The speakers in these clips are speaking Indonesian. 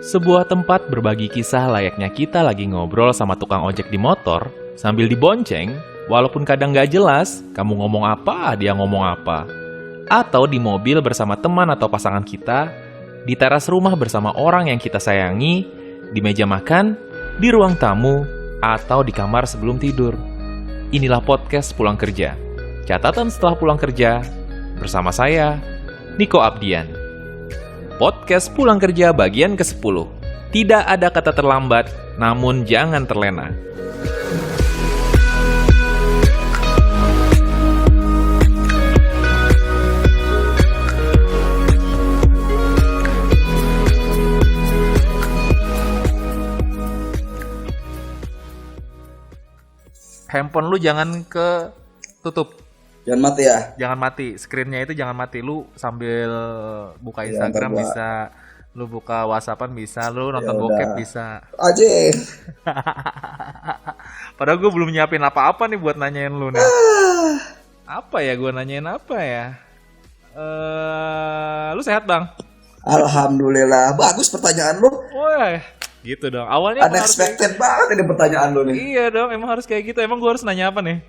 Sebuah tempat berbagi kisah layaknya kita lagi ngobrol sama tukang ojek di motor sambil dibonceng, walaupun kadang gak jelas kamu ngomong apa, dia ngomong apa. Atau di mobil bersama teman atau pasangan kita, di teras rumah bersama orang yang kita sayangi, di meja makan, di ruang tamu, atau di kamar sebelum tidur. Inilah podcast Pulang Kerja. Catatan setelah pulang kerja, bersama saya, Niko Abdian. Podcast Pulang Kerja bagian ke-10. Tidak ada kata terlambat, namun jangan terlena. Handphone lu jangan tutup. Jangan mati ya? Jangan mati, screen-nya itu jangan mati. Lu sambil buka Ya, Instagram ntar gua- bisa, lu buka WhatsApp-an bisa, lu nonton Ya bokep udah. bisa. Aja. Padahal gue belum nyiapin apa-apa nih buat nanyain lu nih. Apa ya, gue nanyain apa ya? Lu sehat bang? Alhamdulillah. Bagus pertanyaan lu. Wah, gitu dong. Awalnya emang harus kayak... Unexpected banget ini pertanyaan lu nih. Iya dong, emang harus kayak gitu. Emang gue harus nanya apa nih?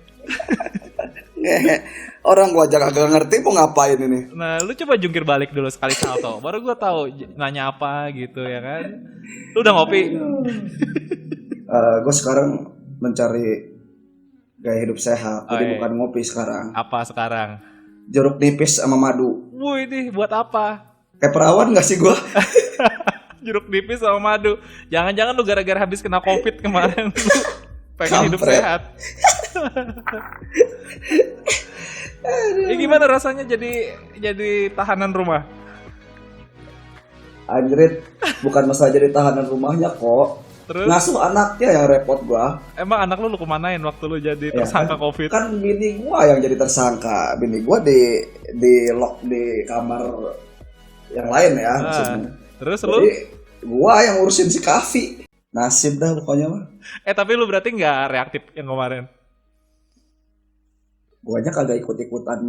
Orang gua aja kagak ngerti mau ngapain ini. Nah, lu coba jungkir balik dulu sekali salto. Baru gue tahu nanya apa gitu ya kan. Lu udah ngopi? Gue sekarang mencari gaya hidup sehat. Jadi iya. bukan ngopi sekarang. Apa sekarang? Jeruk nipis sama madu. Wuih ini buat apa? Kayak perawan gak sih gua? Jeruk nipis sama madu. Jangan-jangan lu gara-gara habis kena COVID kemarin lu pengen hidup Kampret. sehat. Ya gimana rasanya jadi tahanan rumah? Anjrit, bukan masalah jadi tahanan rumahnya kok. Terus Ngasuh anaknya yang repot gua. emang anak lu kemanain waktu lu jadi Ya, tersangka COVID? Kan bini gua yang jadi tersangka. Bini gua di lock di kamar yang lain ya. maksudnya. Terus lu? Jadi gua yang ngurusin si Kavi. Nasib dah pokoknya mah. Tapi lu berarti nggak reaktif yang kemarin? Guanya kagak ikut-ikutan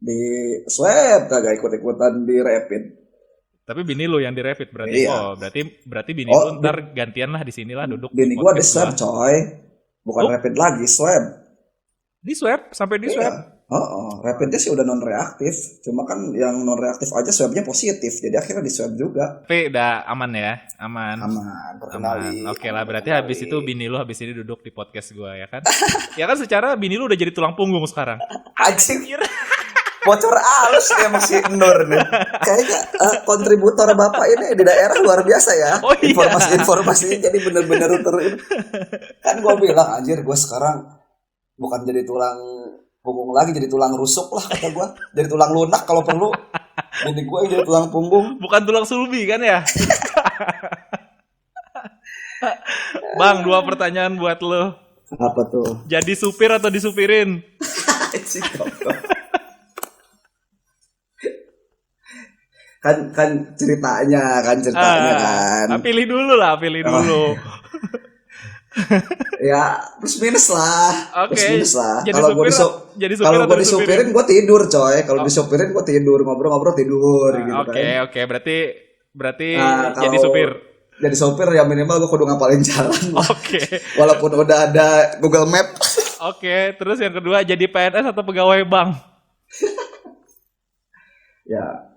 di swab, kagak ikut-ikutan di rapid. Tapi bini lu yang di rapid berarti. Iya. Oh, berarti bini Oh, lu ntar gantian lah di sinilah duduk. Bini gua di podcast swab coy. Bukan Oh. rapid lagi, swab. Di swab sampai di swab. Iya. Rapidnya sih udah non reaktif. Cuma kan yang non reaktif aja swabnya positif. Jadi akhirnya di swab juga. Tapi udah aman ya, aman. Aman, perkenali. Oke lah, berarti habis itu bini lu habis ini duduk di podcast gua ya kan? Ya kan secara bini lu udah jadi tulang punggung sekarang. Anjing. Bocor halus ya masih Nur nih. Kayaknya kontributor Bapak ini di daerah luar biasa ya. Oh iya. Informasi-informasinya jadi bener-bener kan gue bilang anjir gue sekarang bukan jadi tulang punggung lagi, jadi tulang rusuk lah kata gue. Jadi tulang lunak kalau perlu. Jadi gue yang jadi tulang punggung. Bukan tulang sulbi kan ya? Bang, 2 pertanyaan buat lo. Apa tuh? Jadi supir atau disupirin? Anjing, goblok. kan ceritanya kan. Pilih dulu lah, pilih dulu. Ya plus minus lah. Oke. Plus minus lah. Jadi Kalau gue jadi supir kalau atau gue disupirin gue tidur coy. Kalau disupirin gue tidur, ngobrol-ngobrol tidur gitu kan. Oke, berarti Nah, jadi kalau supir. Jadi sopir ya minimal gue kudu ngapalin jalan lah. Oke. Walaupun udah ada Google Map. Oke, terus yang kedua jadi PNS atau pegawai bank? Ya,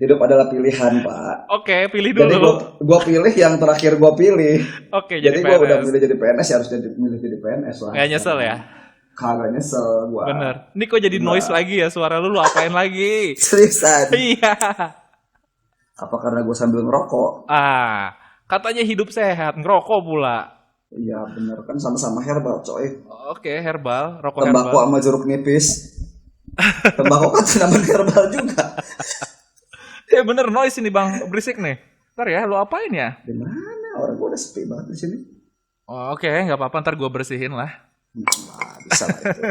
hidup adalah pilihan, Pak. Oke, pilih Jadi dulu. gue pilih yang terakhir gue pilih. Oke, Jadi jadi gue udah PNS. milih jadi PNS ya harus milih jadi PNS lah. Nggak nyesel ya? Kagak nyesel gue. Bener. Ini kok jadi noise lagi ya suara lu apain lagi? Seriusan. Iya. Apa karena gue sambil ngerokok? Katanya hidup sehat, ngerokok pula. Iya bener kan sama-sama herbal coy. Oke, herbal, rokok Tembakau herbal. sama jeruk nipis. Tembakau kan tanaman herbal juga. Bener noise ini bang, berisik nih. Ntar ya, lu apain ya? Di mana? Orang gue udah sepi banget di sini. Oke, nggak apa-apa, ntar gue bersihin lah. Nah, bisa lah itu.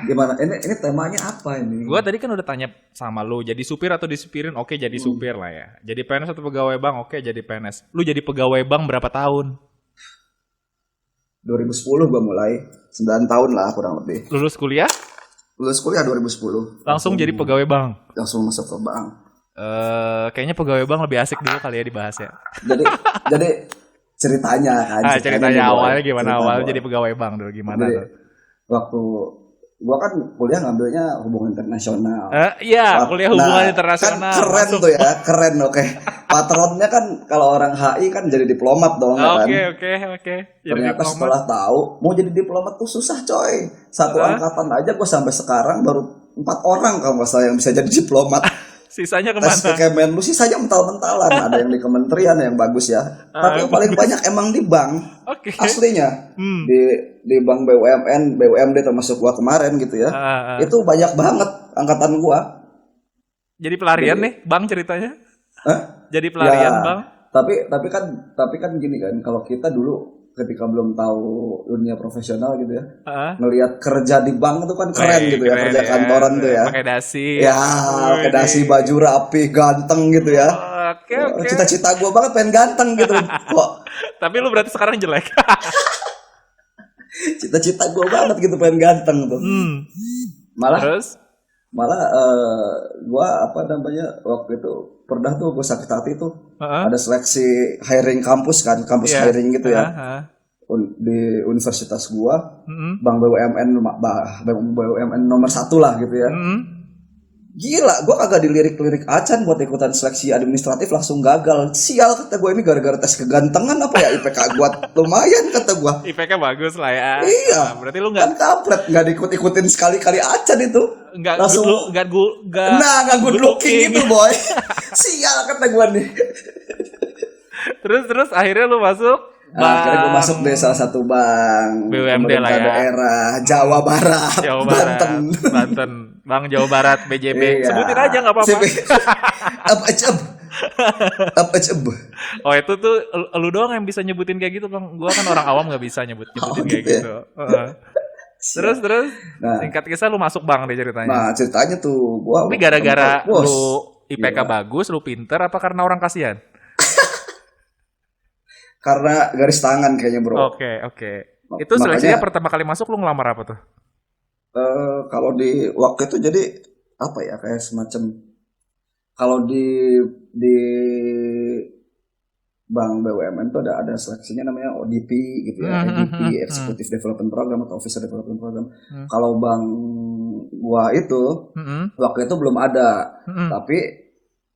Gimana? Ini temanya apa ini? Gue tadi kan udah tanya sama lu, jadi supir atau disupirin? Oke, jadi supir lah ya. Jadi PNS atau pegawai bank? Oke, jadi PNS. Lu jadi pegawai bank berapa tahun? 2010 gue mulai. 9 tahun lah kurang lebih. Lulus kuliah? Lulus kuliah 2010. Langsung jadi pegawai bank? Langsung masuk ke bank. Kayaknya pegawai bank lebih asik dulu kali ya dibahas ya. Jadi jadi ceritanya kan, Ceritanya nih boy, awalnya gimana cerita awal boy. jadi pegawai bank dulu gimana Jadi tuh? waktu gua kan kuliah ngambilnya hubungan internasional. Iya, kuliah hubungan Kan internasional keren masuk. tuh ya, keren, oke. Patronnya kan kalau orang HI kan jadi diplomat dong ya kan. Oke, oke, oke. Jadi Ternyata diplomat. setelah tahu mau jadi diplomat tuh susah coy. Satu Heeh. angkatan aja gue sampai sekarang baru 4 orang kalau nggak salah yang bisa jadi diplomat. Sisanya Tes ke kemana? Kemenlu sih saja mental-mentalan. Ada yang di kementerian yang bagus ya. Tapi yang paling Bagus. banyak emang di bank Oke. aslinya. Hmm. Di bank BUMN, BUMD termasuk gua kemarin gitu ya. Ah. Itu banyak banget angkatan gua. Jadi pelarian nih, Jadi, bang ceritanya. eh, Jadi ya, pelarian, bang. tapi kan gini kan, kalau kita dulu ketika belum tahu dunia profesional gitu ya, Ah. ngelihat kerja di bank itu kan keren Wih, gitu ya, keren kerja ya. kantoran tuh ya. Pakai dasi. Ya, pakai dasi, Widih. baju rapi, ganteng gitu ya. Oke, oke. Cita-cita gue banget pengen ganteng gitu. Kok Tapi lu berarti sekarang jelek. cita-cita gue banget gitu pengen ganteng tuh. Hmm. Malah Terus? malah gue apa namanya waktu itu pernah tuh gue sakit hati tuh, Heeh. ada seleksi hiring kampus kan, kampus Iya. hiring gitu ya, Heeh. di universitas gua, Mm-mm. bank BUMN, bank BUMN nomor 1 lah gitu ya. Mm-mm. Gila, gue kagak dilirik-lirik acan buat ikutan seleksi administratif, langsung gagal. Sial, kata gue, ini gara-gara tes kegantengan apa ya, IPK gue lumayan kata gue. IPK bagus lah ya. Iya, Berarti lu kan kampret, nggak diikut-ikutin sekali-kali acan itu. nggak good Langsung, look, nggak nah, nggak good looking gitu boy. Sial kata gue nih. Terus akhirnya lu masuk Akhirnya gue bank masuk deh salah satu bank BUMD lah pemerintah ya. daerah Jawa Barat, Jawa Banten. Barat, Banten, Bank Jawa Barat, BJB. Iya. Sebutin aja nggak apa-apa. Up acep. Up acep. Oh itu tuh lu doang yang bisa nyebutin kayak gitu bang. Gua kan orang awam nggak bisa nyebutin kayak Gitu ya. gitu. Heeh. Terus Nah, singkat kisah lu masuk bank deh ceritanya. ceritanya tuh gua Tapi ketemu gara-gara bos. lu IPK Gila. bagus, lu pinter, apa karena orang kasihan? Karena garis tangan kayaknya, Bro. Oke. Itu seleksinya Makanya pertama kali masuk lu ngelamar apa tuh? kalau di waktu itu jadi apa ya, kayak semacam, kalau di bank BUMN tuh ada seleksinya namanya ODP gitu ya, EDP, Executive Development Program atau Officer Development Program. Kalau bank gua itu waktu itu belum ada, tapi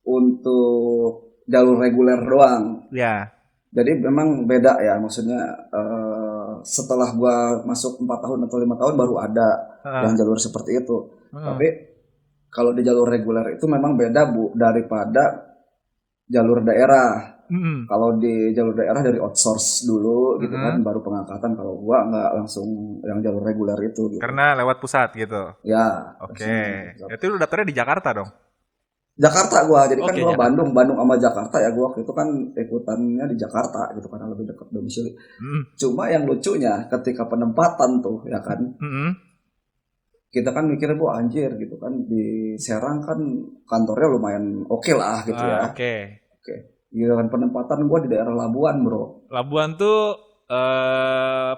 untuk jalur reguler doang. Ya. Jadi memang beda ya, maksudnya setelah gua masuk 4 tahun atau 5 tahun baru ada yang jalur seperti itu. Tapi kalau di jalur reguler itu memang beda Bu daripada jalur daerah. Kalau di jalur daerah dari outsource dulu gitu kan, baru pengangkatan. Kalau gua nggak langsung yang jalur reguler itu gitu. Karena lewat pusat gitu. Ya. Oke. Itu lu daftarnya di Jakarta dong? Jakarta gua, jadi kan Oke, gua Jakarta. Bandung sama Jakarta ya, gua waktu itu kan ikutannya di Jakarta gitu karena lebih dekat domisili. Cuma yang lucunya ketika penempatan tuh ya kan, kita kan mikirnya bu anjir gitu kan, di Serang kan kantornya lumayan oke lah gitu ya. Oke. Giliran penempatan gua di daerah Labuan, Bro. Labuan tuh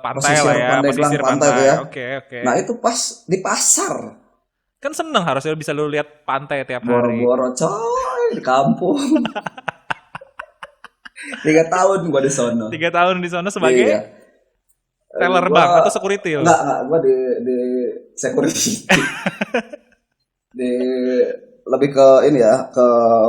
pantai Pesisir lah ya, Pandeglang pesisir pantai tuh pantai. ya. Oke. Nah itu pas di pasar, Kan seneng harusnya bisa lu lihat pantai tiap hari. boro-boro coy di kampung. 3 tahun gua di sono. 3 tahun di sana sebagai Iya. teller Gua- bank atau security lu? Enggak, gua di security. di lebih ke ini ya, ke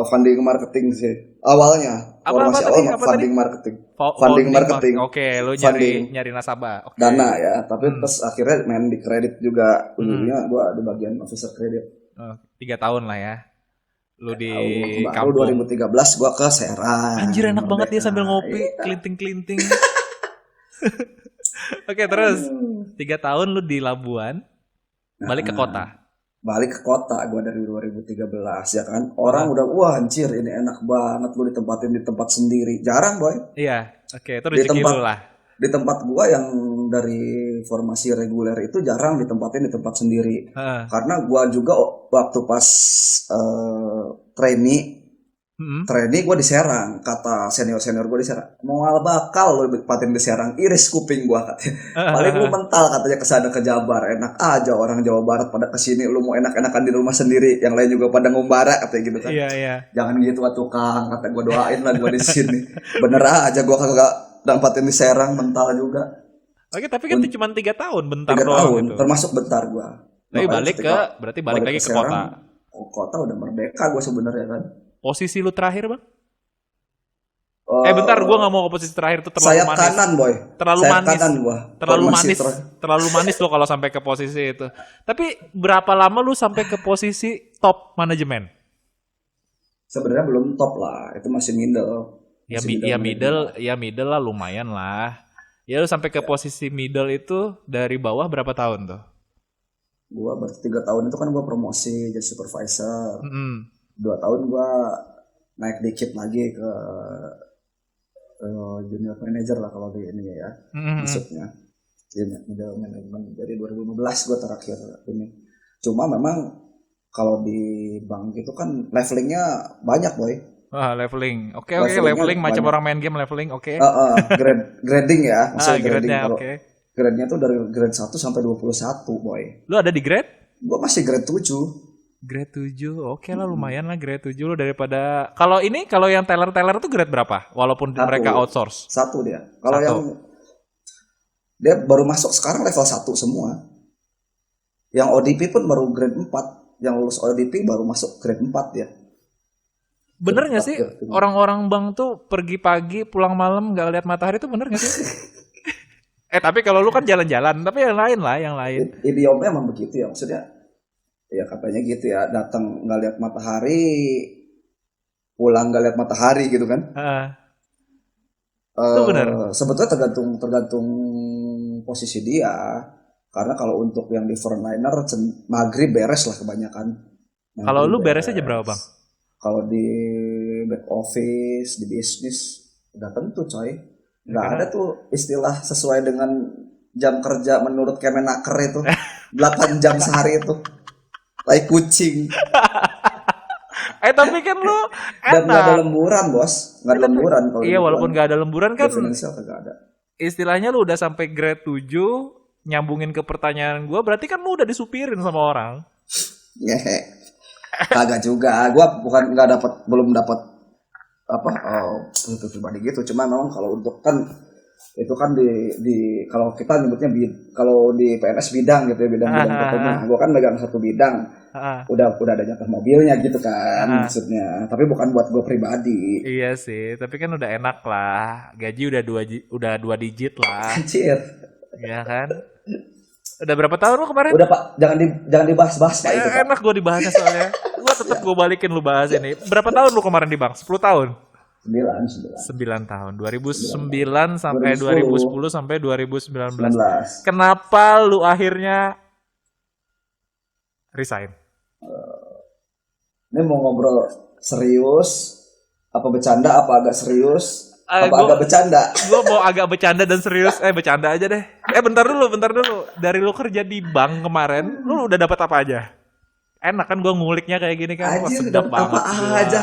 funding marketing sih. Awalnya, formasi awal Apa funding tadi? marketing. Funding marketing. Oke, lu Funding. nyari nasabah. Oke. Dana ya, tapi terus akhirnya main di kredit juga. Ujungnya gua di bagian officer kredit. 3 tahun lah ya. Lu di Baru kampung. 2013 gua ke Serang. Anjir enak banget dia Merdeka. sambil ngopi, kelinting-kelinting. Oke, terus 3 tahun lu di Labuan, balik ke kota. Balik ke kota gua dari 2013 ya kan. Orang udah wah anjir ini enak banget, lu ditempatin di tempat sendiri. Jarang boy. Iya, oke, itu Di rezeki tempat lu lah. di tempat gua yang dari formasi reguler itu jarang ditempatin di tempat sendiri. Heeh. Karena gua juga waktu pas trainee Mm-mm. Training gue di Serang, kata senior-senior gue di Serang. Mau bakal lo patin di Serang, iris kuping gue katanya. Paling lu mental katanya kesana ke Jabar, enak aja orang Jawa Barat pada kesini, lu mau enak-enakan di rumah sendiri, yang lain juga pada ngumbara katanya gitu kan. Iya, iya. Jangan gitu tukang, kata gue doain lah gue di sini. Bener aja gue kagak dampatin di Serang, mental juga. Oke, tapi kan itu cuma 3 tahun, bentar Tiga doang tahun, itu. termasuk bentar gue. Tapi Makanya berarti balik balik lagi ke ke kota. Serang, oh, kota udah merdeka gue sebenarnya kan. Posisi lu terakhir, Bang? Bentar, gua Eh, nggak mau ke posisi terakhir itu terlalu sayap manis. kanan boy, Terlalu sayap manis. kanan gua Terlalu formasi manis. Terlalu manis lo kalau sampai ke posisi itu. Tapi berapa lama lu sampai ke posisi top manajemen? sebenarnya belum top lah, itu masih middle, Ya, masih middle management. ya middle lah lumayan lah. Ya lu sampai ke posisi middle itu dari bawah berapa tahun tuh? Gua berarti 3 tahun itu kan gua promosi jadi supervisor, Mm-mm. 2 tahun gua naik dikit lagi ke junior manager lah kalau di ini ya Mm-mm. masuknya di middle management. Jadi 2015 gua terakhir ini. Cuma memang kalau di bank itu kan levelingnya banyak boy, Wah, leveling. Oke, oke, levelingnya leveling macam banyak. orang main game leveling. Oke. Grading ya, maksudnya grading. Grade-nya Kalau oke. grade-nya tuh dari grade 1 sampai 21 boy. Lu ada di grade? Gua masih grade 7. Grade 7, oke lah lumayan lah grade 7 lo daripada kalau ini kalau yang teller-teller tuh grade berapa? Walaupun Satu, mereka outsource. satu dia. Kalau yang Satu. dia baru masuk sekarang level 1 semua. Yang ODP pun baru grade 4. Yang lulus ODP baru masuk grade 4 ya. Bener Grade gak 4 sih grade 5. orang-orang bank tuh pergi pagi pulang malam gak lihat matahari tuh bener gak sih? Tapi kalau lu kan jalan-jalan, tapi yang lain lah, yang lain. Idiomnya emang begitu ya, maksudnya ya katanya gitu ya, datang nggak lihat matahari, pulang nggak lihat matahari gitu kan. Ah, itu bener. Sebetulnya tergantung tergantung posisi dia. Karena kalau untuk yang di frontliner maghrib beres lah kebanyakan. Kalau Maghrib lu beresnya jam berapa beres. bang? Kalau di back office, di bisnis udah tentu coy. Ya, Nggak ada karena tuh istilah sesuai dengan jam kerja menurut Kemenaker itu. 8 jam sehari itu. Kayak kucing. tapi kan lu Dan nggak ada enak. lemburan bos. Nggak ada Tapi lemburan kalau iya gituan. walaupun gak ada lemburan Di kan financial kagak ada. istilahnya lu udah sampai grade 7 nyambungin ke pertanyaan gua berarti kan lu udah disupirin sama orang. Ngehe. Kagak juga. Gua bukan nggak dapat, belum dapat apa untuk pribadi gitu. Cuma memang kalau untuk kan itu kan di kalau kita nyebutnya kalau di PNS bidang gitu ya, bidang-bidang tertentu. Nah, gua kan megang satu bidang. Udah ada jatah mobilnya gitu kan maksudnya. Tapi bukan buat gua pribadi. Iya sih, tapi kan udah enak lah. Gaji udah udah 2 digit lah, Anjir. ya kan? Udah berapa tahun lu kemarin? Udah Pak, jangan dibahas-bahas Pak itu Pak. Enak gue dibahasnya soalnya. Gue tetep gue balikin lu bahas ini. Berapa tahun lu kemarin di bank? 10 tahun? 9, 9, 9 tahun. 9 tahun. 2009 sampai 2010 2010, sampai 2019. 19. Kenapa lu akhirnya resign? Ini mau ngobrol serius, apa bercanda, apa agak serius, apa Gue agak bercanda? mau agak bercanda dan serius. Bercanda aja deh. Bentar dulu, bentar dulu. Dari lu kerja di bank kemarin, lu udah dapat apa aja? Enak kan gue nguliknya kayak gini kan. Wah Anjir, sedap dapat apa banget gua. aja?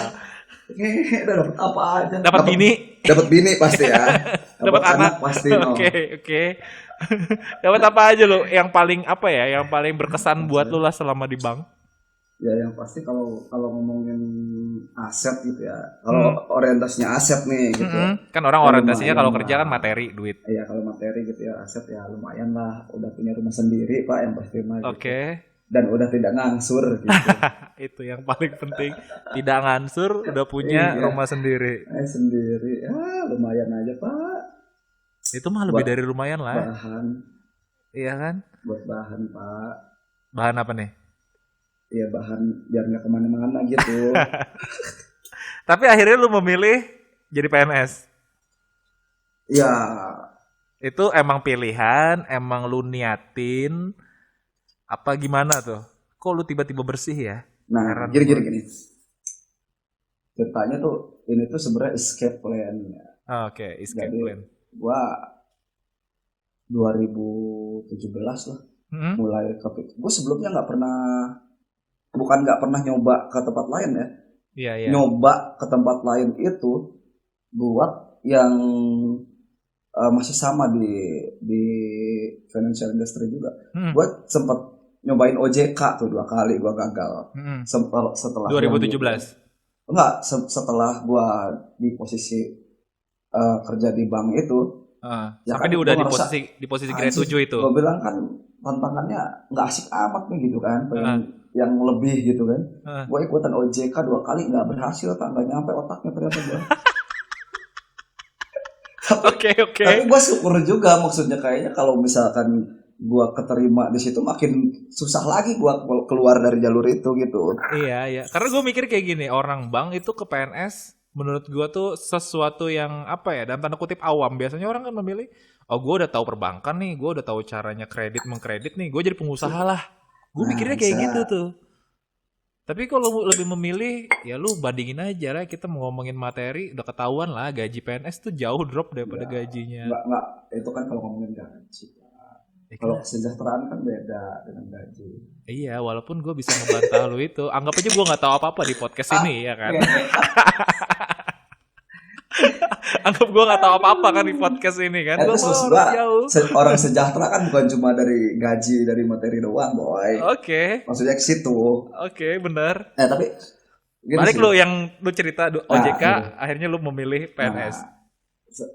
Udah dapat apa aja? Dapat bini. Dapat bini pasti ya. Dapat Dapat anak. anak pasti no. Oke. Dapat apa aja lo? Yang paling apa ya? Yang paling berkesan buat lu lah selama di bank? Ya yang pasti kalau kalau ngomongin aset gitu ya. Kalau orientasinya aset nih gitu. Kan orang Ya orientasinya kalau lumayan kerja kan lah. materi, duit. Iya kalau materi gitu ya, aset ya lumayan lah. Udah punya rumah sendiri Pak yang pasti mah gitu. Oke. Dan udah tidak ngangsur gitu. Itu yang paling penting. Tidak ngansur, udah punya Iya, rumah sendiri. sendiri. Lumayan aja Pak. Itu mah lebih Buat dari lumayan lah. bahan, Iya kan? buat bahan Pak. Bahan apa nih? Ya bahan biar nggak kemana-mana gitu. Tapi akhirnya lu memilih jadi PNS. Ya, Itu emang pilihan, emang lu niatin, apa gimana tuh? Kok lu tiba-tiba bersih ya? nah Heran gini gua. gini gini. Ceritanya tuh ini tuh sebenarnya escape plan ya. Oke, escape Jadi plan. gua 2017 lah Hmm? mulai gue sebelumnya nggak pernah, bukan nggak pernah nyoba ke tempat lain ya. Iya, iya. nyoba ke tempat lain itu buat yang masih sama di financial industry juga. Hmm, Gue sempat nyobain OJK tuh 2 kali, gue gagal. hmm. Setelah yang gitu ya. 2017. Enggak, setelah gue di posisi kerja di bank itu, ya Sampai kan dia gue udah di ngerasa posisi grade anjir, 7 itu. gue bilang kan tantangannya nggak asik amat nih gitu kan, pengen Heeh, yang lebih gitu kan. heeh. Gue ikutan OJK 2 kali nggak berhasil, tak nggak nyampe otaknya ternyata gue. tapi Oke, oke. tapi gue syukur juga, maksudnya kayaknya kalau misalkan gue keterima di situ makin susah lagi gue keluar dari jalur itu gitu. Iya, iya. Karena gue mikir kayak gini, orang bank itu ke PNS menurut gue tuh sesuatu yang apa ya, dalam tanda kutip awam. Biasanya orang kan memilih, oh gue udah tahu perbankan nih, gue udah tahu caranya kredit mengkredit nih, gue jadi pengusaha lah. Gue Nah mikirnya kayak bisa. gitu tuh. Tapi kalau lebih memilih, ya lu bandingin aja lah, kita mau ngomongin materi, udah ketahuan lah gaji PNS tuh jauh drop daripada Ya gajinya. nggak itu kan kalau ngomongin gaji. Ya Kalau kan? kesejahteraan kan beda dengan gaji. Iya, walaupun gue bisa ngebantah lu itu, anggap aja gue nggak tahu apa-apa di podcast Ah, ini ya kan. ngehe. Anggap gue nggak tahu apa-apa kan di podcast ini kan. Gue Terus maksud baru gua jauh. orang sejahtera kan bukan cuma dari gaji dari materi doang, boy. Oke, Maksudnya ke situ. oke, benar. Tapi gini Balik sih. lu yang lu cerita Nah, OJK, gitu. akhirnya lu memilih PNS. Nah,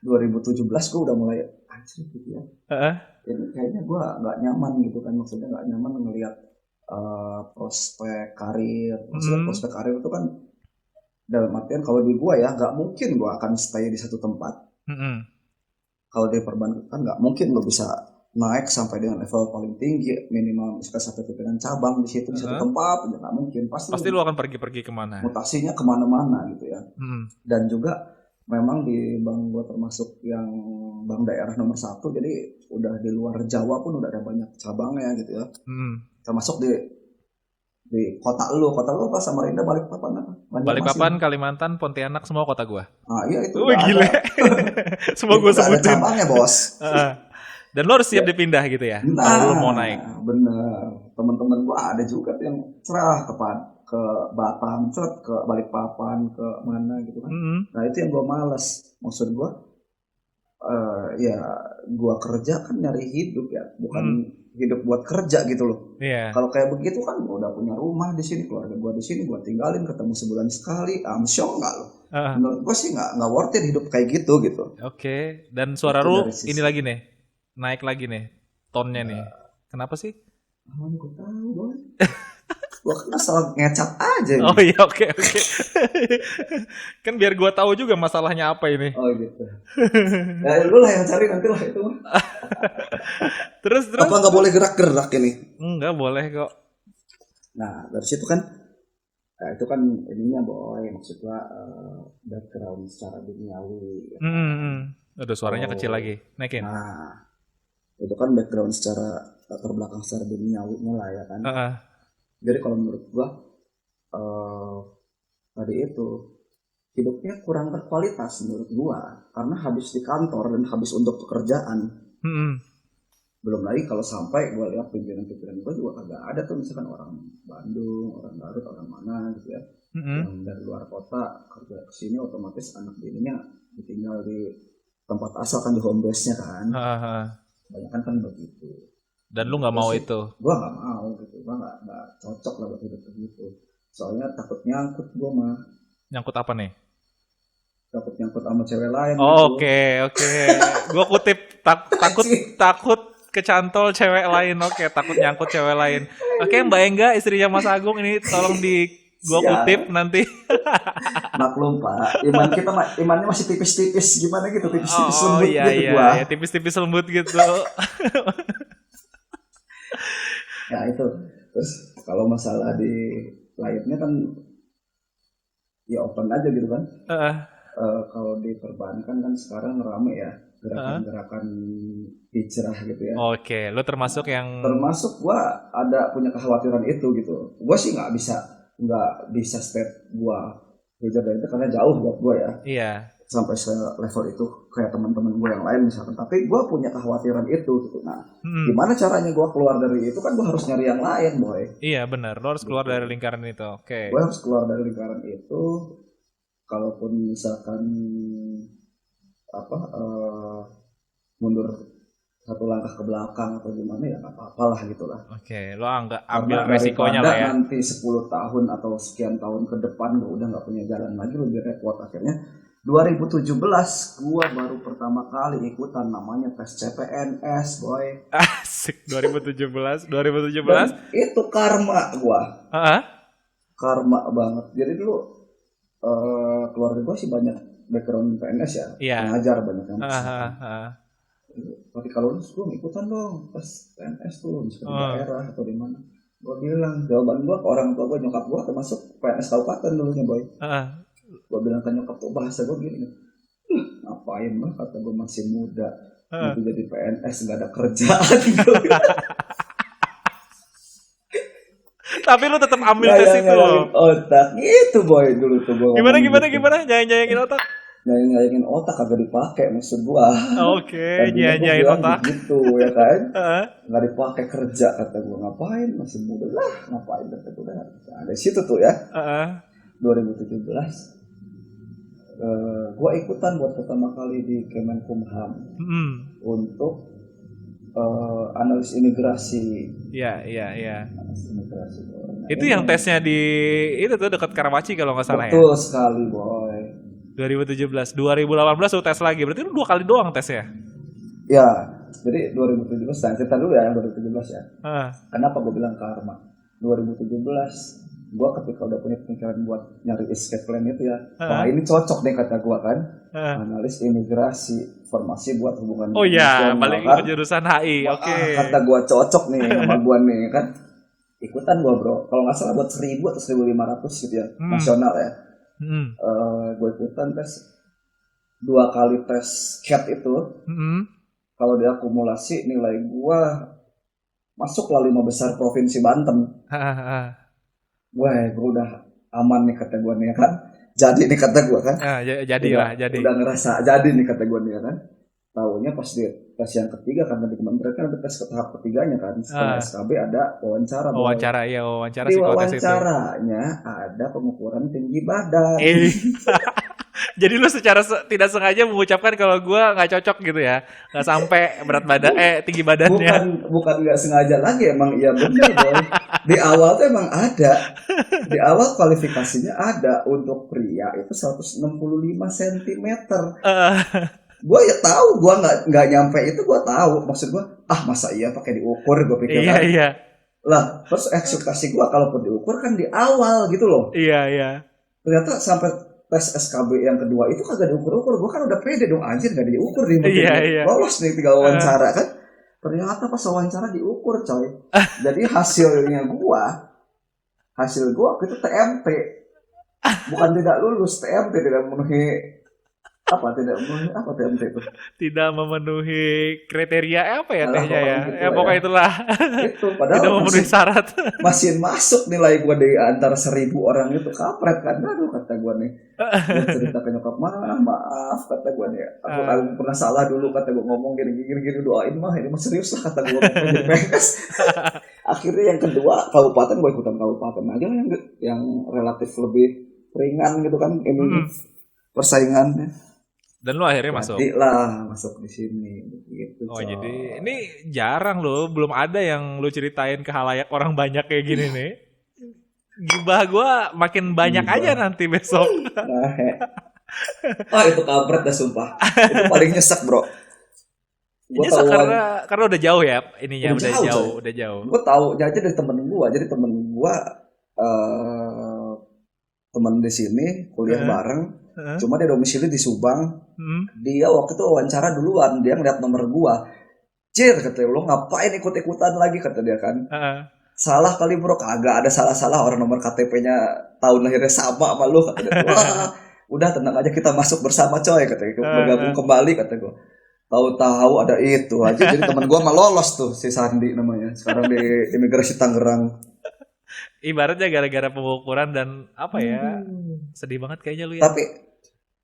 2017 gua udah mulai anjir gitu ya. Heeh. Ini kayaknya gua nggak nyaman gitu kan, maksudnya nggak nyaman ngelihat prospek karir. Maksudnya Mm, prospek karir itu kan dalam artian kalau di gua ya nggak mungkin gua akan stay di satu tempat. mm, Kalau di perbankan kan nggak mungkin lo bisa naik sampai dengan level paling tinggi, minimal misalkan sampai pimpinan cabang di situ di satu heeh. tempat, ya nggak mungkin, pasti Pasti lu akan pergi-pergi kemana? mutasinya kemana-mana gitu ya. Mm, Dan juga memang di bank gua termasuk yang bank daerah nomor 1, jadi udah di luar Jawa pun udah ada banyak cabangnya gitu ya, mm. termasuk di kota lu apa Samarinda, Balikpapan apa Banjarmasin. Balikpapan, Kalimantan, Pontianak, semua kota gua. Nah iya itu Wih udah ada, gile. Semua itu gue udah ada sebutin. cabangnya bos. Heeh. Dan lu harus siap Ya, dipindah gitu ya, kalau lu mau naik. nah, bener. Teman-teman gua ada juga tuh yang cerah ke Batam, ke Balikpapan, ke mana gitu kan. Mm, Nah, itu yang gua males. Maksud gua, ya gua kerja kan nyari hidup ya, bukan mm. hidup buat kerja gitu loh. Iya. Kalau kayak begitu kan gua udah punya rumah di sini, keluarga gua di sini, gua tinggalin ketemu sebulan sekali, amsyong nggak loh. Heeh. Menurut gua sih nggak worth it hidup kayak gitu gitu. Oke. Dan suara Itu lu dari ini sisi. lagi nih, naik lagi nih, tonnya nih. Kenapa sih? Mana gua tahu, boy. Gua kan asal ngecap aja Oh ini. iya, oke, oke. Kan biar gua tahu juga masalahnya apa ini. Oh gitu. Ya lu lah yang cari nanti lah itu mah. Terus, Apa terus. nggak boleh gerak-gerak ini? Enggak boleh kok. Nah dari situ kan, nah, itu kan ininya boy, maksudnya background secara duniawi ya Hmm, kan. hmm. Aduh, suaranya kecil Kalau lagi. Naikin. nah itu kan background secara latar belakang secara duniawinya lah ya kan. Heeh. Jadi kalau menurut gua eh, tadi itu hidupnya kurang berkualitas menurut gua karena habis di kantor dan habis untuk pekerjaan. Hmm, Belum lagi kalau sampai gue lihat pimpinan-pimpinan gue juga kagak ada tuh, misalkan orang Bandung, orang Garut, orang mana gitu ya, hmm. yang dari luar kota kerja ke sini, otomatis anak bininya ditinggal di tempat asal kan, di home base-nya kan. Heeh, heeh. Kebanyakan kan begitu. Dan lu Menurut nggak gue mau sih, itu. gue nggak mau gitu, gue nggak cocok lah buat hidup begitu. Soalnya takut nyangkut gue mah, Nyangkut apa nih? takut nyangkut sama cewek lain gitu. Oh, oke, oke. Gua kutip takut Anjing. takut kecantol cewek lain. Oke, takut nyangkut cewek lain. Oke, Mbak Engga, istrinya Mas Agung ini tolong di gua kutip Sial, nanti. maklum pak, imannya masih tipis-tipis gimana gitu, tipis-tipis Oh, lembut iya, gitu iya, gua. ya tipis-tipis lembut gitu. Ya itu. Terus kalau masalah di lainnya kan ya open aja gitu kan. Heeh, Kalau di perbankan kan sekarang rame ya heeh. gerakan-gerakan hijrah gitu ya. Oke, lu termasuk yang Termasuk gua ada punya kekhawatiran itu gitu. Gua sih nggak bisa step gua hijrah dari itu karena jauh buat gua ya. iya. sampai level itu kayak teman-teman gue yang lain misalkan. Tapi gue punya kekhawatiran itu gitu. Nah, gimana caranya gue keluar dari itu kan gue harus nyari yang lain, boy. Iya benar, lo harus keluar Gitu. dari lingkaran itu. Oke. Gue harus keluar dari lingkaran itu. Kalaupun misalkan apa mundur satu langkah ke belakang atau gimana ya nggak apa-apa lah gitu lah. Oke, lo anggap Karena ambil resikonya daripada lah ya. nanti 10 tahun atau sekian tahun ke depan gue udah nggak punya jalan lagi, lebih repot. Akhirnya 2017 gue baru pertama kali ikutan namanya tes CPNS, boy. Asik, 2017, 2017. Dan itu karma gue, Heeh. karma banget. Jadi dulu keluarga gue sih banyak background PNS ya, Iya. pengajar banyak yang Heeh. tapi kalau lu ikutan dong pas PNS tuh di daerah atau di mana. Gue bilang jawaban gue ke orang tua gue, nyokap gue termasuk PNS kabupaten dulunya, boy. Gue bilang ke nyokap tuh bahasa gue gini, ngapain lah, kata gue masih muda nanti jadi PNS nggak ada kerjaan. Tapi lu tetap ambil tes itu. Otak gitu, boy, dulu tuh gue. Gimana? Nyayangin otak. Nyayangin otak kagak dipakai maksud gua. Oke, nyanyain otak. Gitu ya kan. Nggak dipakai kerja, kata gua. Ngapain masih muda lah, ngapain, kata gua. Nah, dari situ tuh ya. 2017 gua ikutan buat pertama kali di Kemenkumham untuk analis imigrasi. Iya. Analis imigrasi. Nah, itu yang tesnya di itu tuh dekat Karawaci kalau nggak salah. Betul sekali, boy. 2017, 2018 lu tes lagi. Berarti lu 2 kali doang tesnya. Ya, jadi 2017, nah cerita dulu ya yang 2017 ya. Kenapa gue bilang karma? 2017, gue ketika udah punya pemikiran buat nyari escape plan itu ya. Wah, ini cocok nih kata gue kan. Analis imigrasi, formasi buat hubungan. Oh iya, balik ke jurusan HI. Oke. Kata gue cocok nih sama gue nih kan. Ikutan gue, bro. Kalau nggak salah buat 1.000 atau 1.500 gitu ya, nasional ya. Gue ikutan tes 2 kali tes CAT itu. Kalau diakumulasi nilai gue masuklah 5 besar provinsi Banten. Wah, gue udah aman nih kata gue nih kan. Jadi nih kata gue kan. Jadi. Udah ngerasa jadi nih kata gue nih kan. Tahunya pas di tes yang ketiga, karena di Kementerian kan ada tes ke tahap ketiganya kan. Setelah SKB ada wawancara. Wawancara di wawancaranya ada pengukuran tinggi badan. Jadi lu secara tidak sengaja mengucapkan kalau gue nggak cocok gitu ya, nggak sampai berat badan, tinggi badannya. Bukan nggak sengaja lagi, emang iya benar, boy. Di awal tuh emang ada, di awal kualifikasinya ada untuk pria itu 165 cm. Gue ya tahu, gue nggak nyampe itu, gue tahu. Maksud gue, masa iya pakai diukur, gue pikir kan. Iya. Lah, terus ekspektasi gue kalaupun diukur kan di awal gitu loh. Iya. Ternyata sampai tes SKB yang kedua itu kagak diukur-ukur. Gue kan udah pede dong, anjir gak diukur nih. Iya. Lolos nih 3 wawancara kan. Ternyata pas wawancara diukur, coy. Jadi hasil gue itu TMT. Bukan tidak lulus, TMT, tidak memenuhi apa TMT itu? Tidak memenuhi kriteria apa ya tehnya ya? Gitu ya pokoknya itulah. Itu padahal tidak memenuhi syarat. Masih masuk nilai gue di antara 1.000 orang itu, kapret kan. Aduh, kata gue nih. Gue cerita ke nyokap, maaf kata gue nih. Aku pernah salah dulu, kata gue ngomong gini, doain mah ini mah serius lah, kata gue ngomong jadi PNS. Akhirnya yang kedua kabupaten, gue ikutan kabupaten aja yang relatif lebih ringan gitu kan ini persaingannya. Dan lu akhirnya masuk di sini gitu. Jadi ini jarang loh, belum ada yang lu ceritain ke halayak orang banyak kayak gini nih. Gibah gue makin banyak aja nanti besok. Itu kampret dah sumpah. Itu paling nyesek, bro. Nyesek karena udah jauh ya ininya, udah jauh. Gue tahu aja dari temen gue. Jadi temen gue temen di sini kuliah bareng. Cuma dia domisili di Subang. Dia waktu itu wawancara duluan, dia ngeliat nomor gua. Cir, katanya, lo ngapain ikut-ikutan lagi, kata dia kan. Salah kali, bro. Kagak ada salah-salah, orang nomor KTP-nya tahun lahirnya sama lu, kata dia. Wah, udah tenang aja, kita masuk bersama, coy, katanya. Bergabung kembali, kata gua. Tahu-tahu ada itu aja. Jadi teman gua mah lolos tuh, si Sandi namanya. Sekarang di imigrasi Tangerang. Ibaratnya gara-gara pengukuran dan apa ya, sedih banget kayaknya lu ya.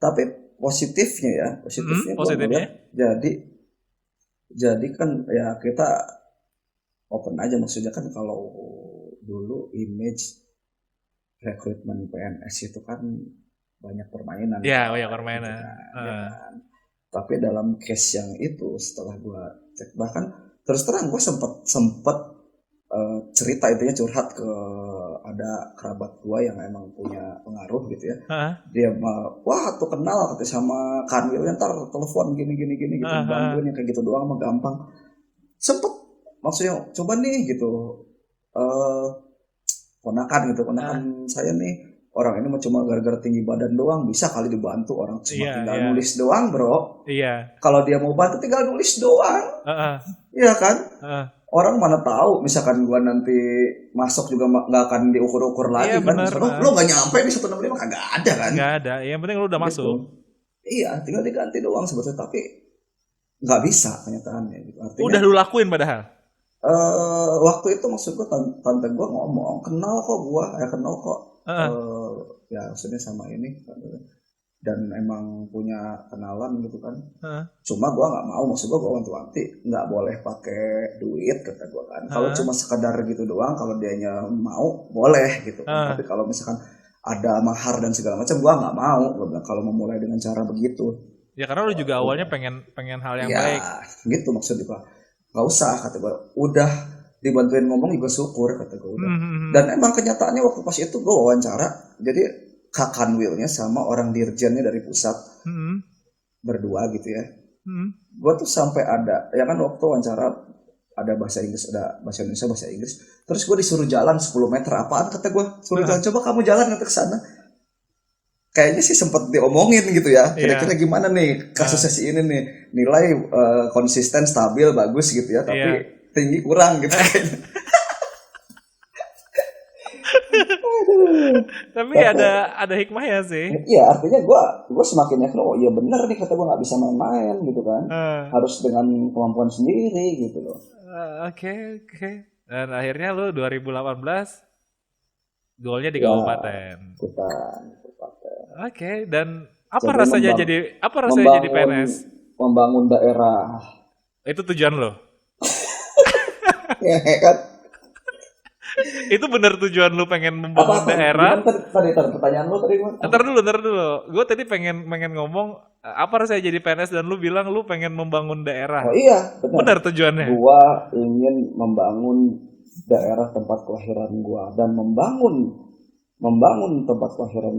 Tapi positifnya gue Positifnya? ngeliat jadi kan ya kita open aja, maksudnya kan kalau dulu image rekrutmen PNS itu kan banyak permainan Ya, banyak coy gitu permainan. kan ya Heeh. kan. Tapi dalam case yang itu setelah gua cek, bahkan terus terang gua sempet sempet cerita intinya curhat ke ada kerabat gua yang emang punya pengaruh gitu ya. Heeh. Dia wah tuh kenal katanya sama Kanwil, ntar telepon gini gini gini gitu Heeh, heeh. bantuin yang kayak gitu doang mah gampang. Sempet maksudnya coba nih gitu, eh ponakan Heeh. saya nih, orang ini mah cuma gara-gara tinggi badan doang bisa kali dibantu, orang cuma Iya, tinggal iya. nulis doang bro. Iya. Kalau dia mau bantu tinggal nulis doang, Heeh. iya kan. Heeh. Orang mana tahu misalkan gua nanti masuk juga nggak akan diukur-ukur Iya lagi kan, bener. misalkan lo nggak nyampe di 165 kagak ada kan, Nggak ada. Yang penting lu udah gitu. masuk. Iya tinggal diganti doang sebetulnya, tapi nggak bisa kenyataannya gitu. Artinya Udah lu lakuin padahal. waktu itu maksud gue tante gue ngomong kenal kok gue, kenal kok, Heeh. ya maksudnya sama ini dan emang punya kenalan gitu kan. Heeh. Cuma gue nggak mau, maksud gue wanti-wanti nggak boleh pakai duit kata gue kan. Kalau Heeh. cuma sekedar gitu doang, kalau dianya mau boleh gitu kan. Heeh. Tapi kalau misalkan ada mahar dan segala macam, gue nggak mau. Gue bilang kalau memulai dengan cara begitu, Ya karena lu juga awalnya udah. pengen pengen hal yang Ya baik. gitu maksudnya Pak. Nggak usah kata gue. Udah dibantuin ngomong juga syukur kata gue udah. Hmm, hmm, hmm. Dan emang kenyataannya waktu pas itu gue wawancara. Jadi Kakanwilnya sama orang dirjennya dari pusat Hmm, berdua gitu ya. hmm. Gue tuh sampai ada ya kan waktu wawancara ada bahasa Inggris, ada bahasa Indonesia, bahasa Inggris. Terus gue disuruh jalan 10 meter, apaan kata gue? Suruh Heeh. jalan, coba kamu jalan nanti ke sana. Kayaknya sih sempat diomongin gitu ya. Kira-kira Iya. gimana nih kasusnya Heeh. si ini nih, nilai konsisten stabil bagus gitu ya, tapi Iya. tinggi kurang gitu kayaknya. Aduh. Tapi Tapi ada hikmahnya sih. iya artinya gue semakin yakin oh iya bener nih kata gue, nggak bisa main-main gitu kan, Heeh. harus dengan kemampuan sendiri gitu loh. Oke, oke. Dan akhirnya lu 2018 golnya di Ya kabupaten. kita Oke, dan jadi apa rasanya jadi membangun PNS? membangun daerah. Itu tujuan lo. Ya kan. Itu bener tujuan lu pengen Apa membangun apa gimana daerah. tadi pertanyaan lo tadi gimana? Apa? Ntar dulu. Gue tadi pengen pengen ngomong apa rasanya jadi PNS dan lu bilang lu pengen membangun Oh daerah. iya, benar. Benar tujuannya. Gua ingin membangun daerah tempat kelahiran gua, dan membangun tempat kelahiran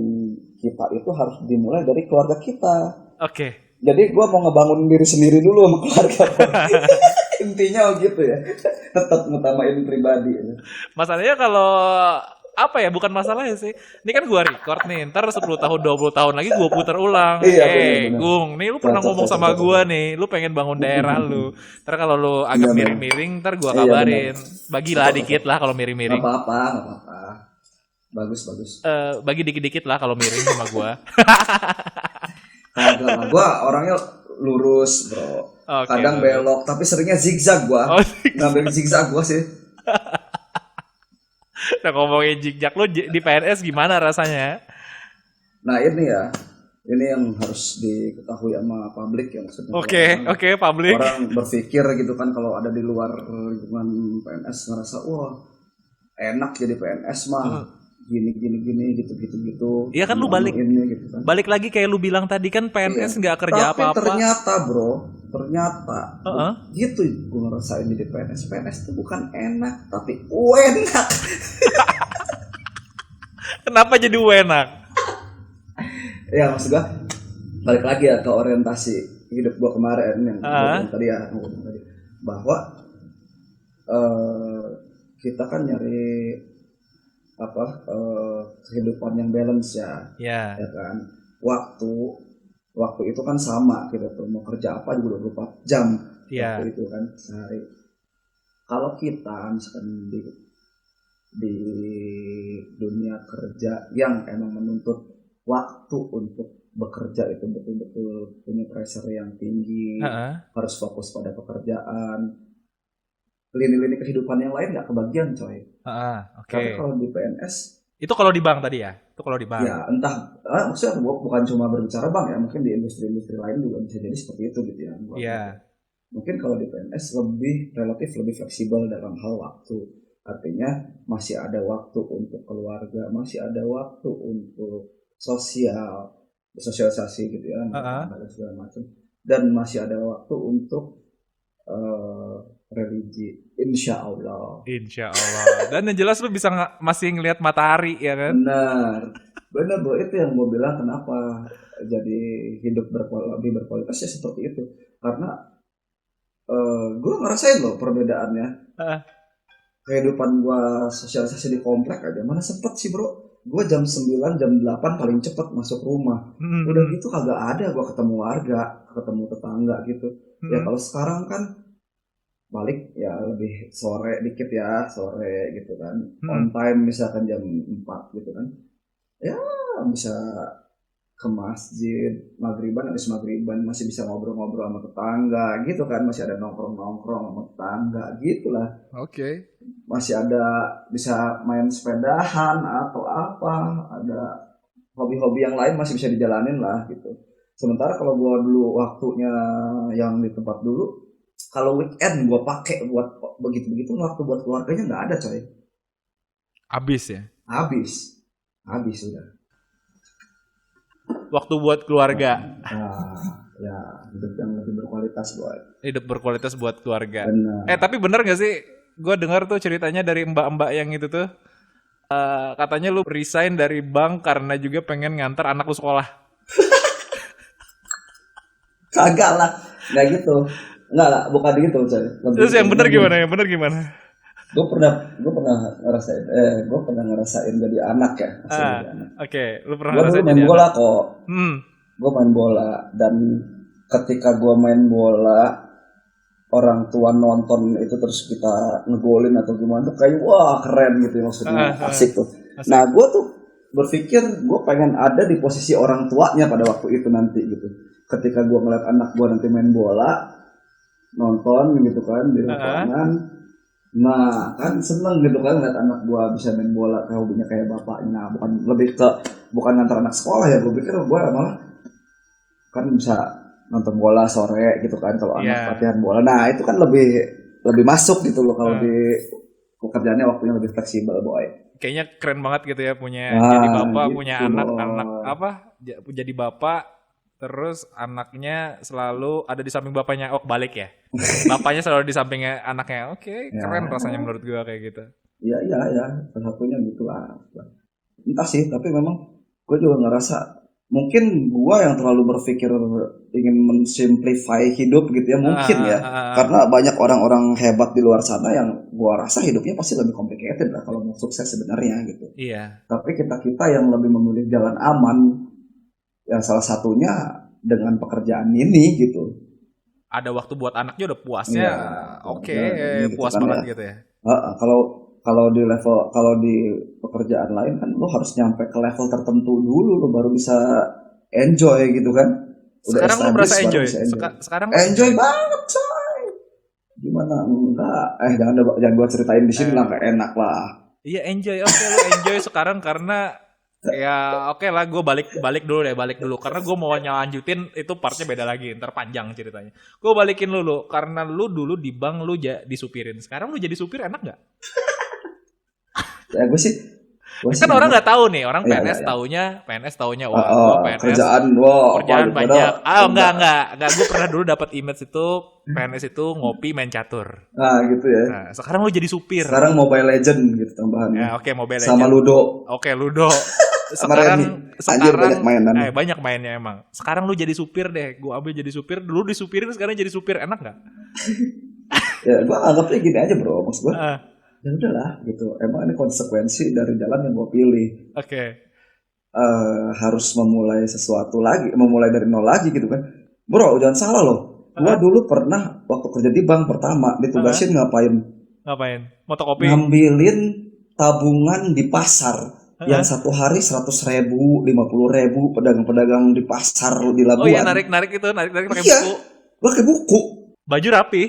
kita itu harus dimulai dari keluarga kita. Oke. Jadi gua mau ngebangun diri sendiri dulu sama keluarga gua. Intinya gitu ya. Tetap ngutamain pribadi. Masalahnya kalau apa ya, bukan masalahnya sih. Ini kan gua record nih, ntar 10 tahun 20 tahun lagi gua putar ulang. Iya benar-benar. Gung, nih lu pernah Cocok ngomong cocok sama cocok. gua nih, lu pengen bangun daerah lu. Ntar kalau lu Iya agak benar. miring-miring, ntar gua Iya benar. kabarin. Bagilah Cocok cocok. dikit lah kalau Nggak miring-miring. apa-apa, nggak apa-apa. Bagus bagus. Bagi dikit-dikit lah kalau miring sama gua. Kagak lah, gue orangnya lurus bro. Oke, Kadang lurus. belok, tapi seringnya zigzag gue. Oh, Ngambil zigzag gue sih. nah ngomongin jigjak lu di PNS gimana rasanya? Nah ini ya, ini yang harus diketahui sama publik ya, maksudnya kalau Oke, publik. orang berpikir gitu kan, kalau ada di luar lingkungan PNS ngerasa wah enak jadi PNS mah, gini gitu Iya kan lu balik ini gitu kan. balik lagi kayak lu bilang tadi kan Iya. PNS nggak kerja Tapi apa-apa. ternyata bro, ternyata Heeh. gitu gue ngerasain jadi PNS. PNS itu bukan enak, tapi enak. Kenapa jadi enak? Ya maksud gue balik lagi ya ke orientasi hidup gue kemarin yang tadi ya, bahwa kita kan nyari apa kehidupan yang balance ya, Ya. ya kan. Waktu itu kan sama kita tuh mau kerja apa juga 24 jam Ya. waktu itu kan sehari. Kalau kita misalkan di dunia kerja yang emang menuntut waktu untuk bekerja itu betul-betul punya pressure yang tinggi, harus fokus pada pekerjaan, lini-lini kehidupan yang lain nggak kebagian coy. Oke. Tapi kalau di PNS Itu kalau di bank tadi ya? Itu kalau di bank. Ya entah, maksudnya gua bukan cuma berbicara bank ya, mungkin di industri-industri lain juga bisa jadi seperti itu gitu ya. Iya. Mungkin kalau di PNS relatif lebih fleksibel dalam hal waktu. Artinya masih ada waktu untuk keluarga, masih ada waktu untuk sosialisasi gitu ya, Heeh. anak-anak dan segala macam. Dan masih ada waktu untuk eh, religi, insya Allah. Insya Allah. Dan yang jelas lu bisa masih ngelihat matahari ya kan? Benar, benar bro. Itu yang gue bilang kenapa jadi hidup lebih berkualitas ya seperti itu. Karena gue ngerasain loh perbedaannya. Heeh. Kehidupan gue sosialisasi di komplek aja. Mana sempet sih bro. Gue jam 9, jam 8 paling cepet masuk rumah. Udah Hmm. gitu kagak ada gue ketemu warga, ketemu tetangga gitu. Ya Hmm. kalau sekarang kan balik ya lebih sore dikit ya, sore gitu kan. Hmm. On time misalkan jam 4 gitu kan. Ya bisa ke masjid maghriban, habis maghriban masih bisa ngobrol-ngobrol sama tetangga gitu kan, masih ada nongkrong-nongkrong sama tetangga gitulah, Oke. masih ada bisa main sepedahan atau apa, ada hobi-hobi yang lain masih bisa dijalanin lah gitu. Sementara kalau gua dulu waktunya yang di tempat dulu, kalau weekend gua pakai buat begitu-begitu, waktu buat keluarganya nggak ada coy. Habis ya. Habis sudah. Waktu buat keluarga. Ya hidup yang lebih berkualitas boy. Hidup berkualitas buat keluarga. Benar. Tapi bener gak sih? Gue dengar tuh ceritanya dari mbak-mbak yang itu tuh. Katanya lu resign dari bank karena juga pengen nganter anak lu sekolah. Kagak lah, nggak gitu. Nggak lah, bukan gitu coy. Terus yang bener Gini. gimana? Yang bener gimana? Gue pernah ngerasain jadi anak ya, asli jadi anak. Oke. Lu pernah Gue dulu ngerasain main jadi bola anak? kok. Hmm. Gue main bola dan ketika gue main bola, orang tua nonton itu terus kita ngegolin atau gimana tuh kayak wah keren gitu ya, maksudnya asik tuh. Asik. Nah gue tuh berpikir gue pengen ada di posisi orang tuanya pada waktu itu nanti gitu. Ketika gue ngeliat anak gue nanti main bola, nonton gitu kan di lapangan, nah kan seneng gitu kan ngeliat anak gue bisa main bola kayak hobinya kayak bapaknya. Nah, bukan ngantar anak sekolah ya, gue pikir gue malah kan bisa nonton bola sore gitu kan kalau anak latihan bola. Nah itu kan lebih masuk gitu loh kalau di pekerjaannya waktunya lebih fleksibel boy. Kayaknya keren banget gitu ya punya jadi bapak, Gitu punya boy. anak apa? Jadi bapak terus anaknya selalu ada di samping bapaknya. Oh, balik ya. Bapaknya selalu di sampingnya anaknya. Oke, keren rasanya menurut gue kayak gitu. Iya, salah satunya gitu lah. Entah sih, tapi memang gue juga ngerasa mungkin gue yang terlalu berpikir ingin mensimplify hidup gitu ya, mungkin ya. Karena banyak orang-orang hebat di luar sana yang gue rasa hidupnya pasti lebih complicated lah kalau mau sukses sebenarnya gitu. Iya. Tapi kita yang lebih memilih jalan aman, yang salah satunya dengan pekerjaan ini gitu. Ada waktu buat anaknya udah puasnya. Ya, Oke, gitu puas kan banget ya. gitu ya. Kalau di pekerjaan lain kan lo harus nyampe ke level tertentu dulu lo baru bisa enjoy gitu kan. Udah Sekarang lu berasa enjoy? Sekarang enjoy banget coy. Gimana enggak? Jangan gua ceritain di sini lah, kayak enak lah. Iya enjoy, oke lu enjoy sekarang karena ya oke lah gue balik dulu karena gue mau nyelanjutin itu partnya beda lagi ntar panjang ceritanya. Gue balikin lu karena lu dulu di bank lu disupirin, sekarang lu jadi supir enak nggak? Ya gue sih Kan orang nggak tahu nih, orang PNS taunya wah gue PNS kerjaan banyak. Enggak, gue pernah dulu dapat image itu PNS itu ngopi main catur. Nah gitu ya. Nah, sekarang lu jadi supir. Sekarang Mobile Legend gitu tambahannya. Ya, oke, Mobile Legend. Sama Ludo. Oke, Ludo. Sekarang banyak mainan. Banyak mainnya emang. Sekarang lu jadi supir deh. Gue ambil jadi supir. Dulu disupirin, sekarang jadi supir. Enak nggak? Ya, gue anggapnya gini aja bro. Maksud gue, ya udahlah gitu. Emang ini konsekuensi dari jalan yang gue pilih. Oke. Harus memulai sesuatu lagi. Memulai dari nol lagi gitu kan. Bro, jangan salah loh. Gue dulu pernah waktu kerja di bank pertama ditugasin ngapain? Motokopi. Ngambilin tabungan di pasar. Yang satu hari 100.000, 50.000 pedagang-pedagang di pasar di Labuan. Oh iya, narik pakai buku. Pakai buku. Baju rapi.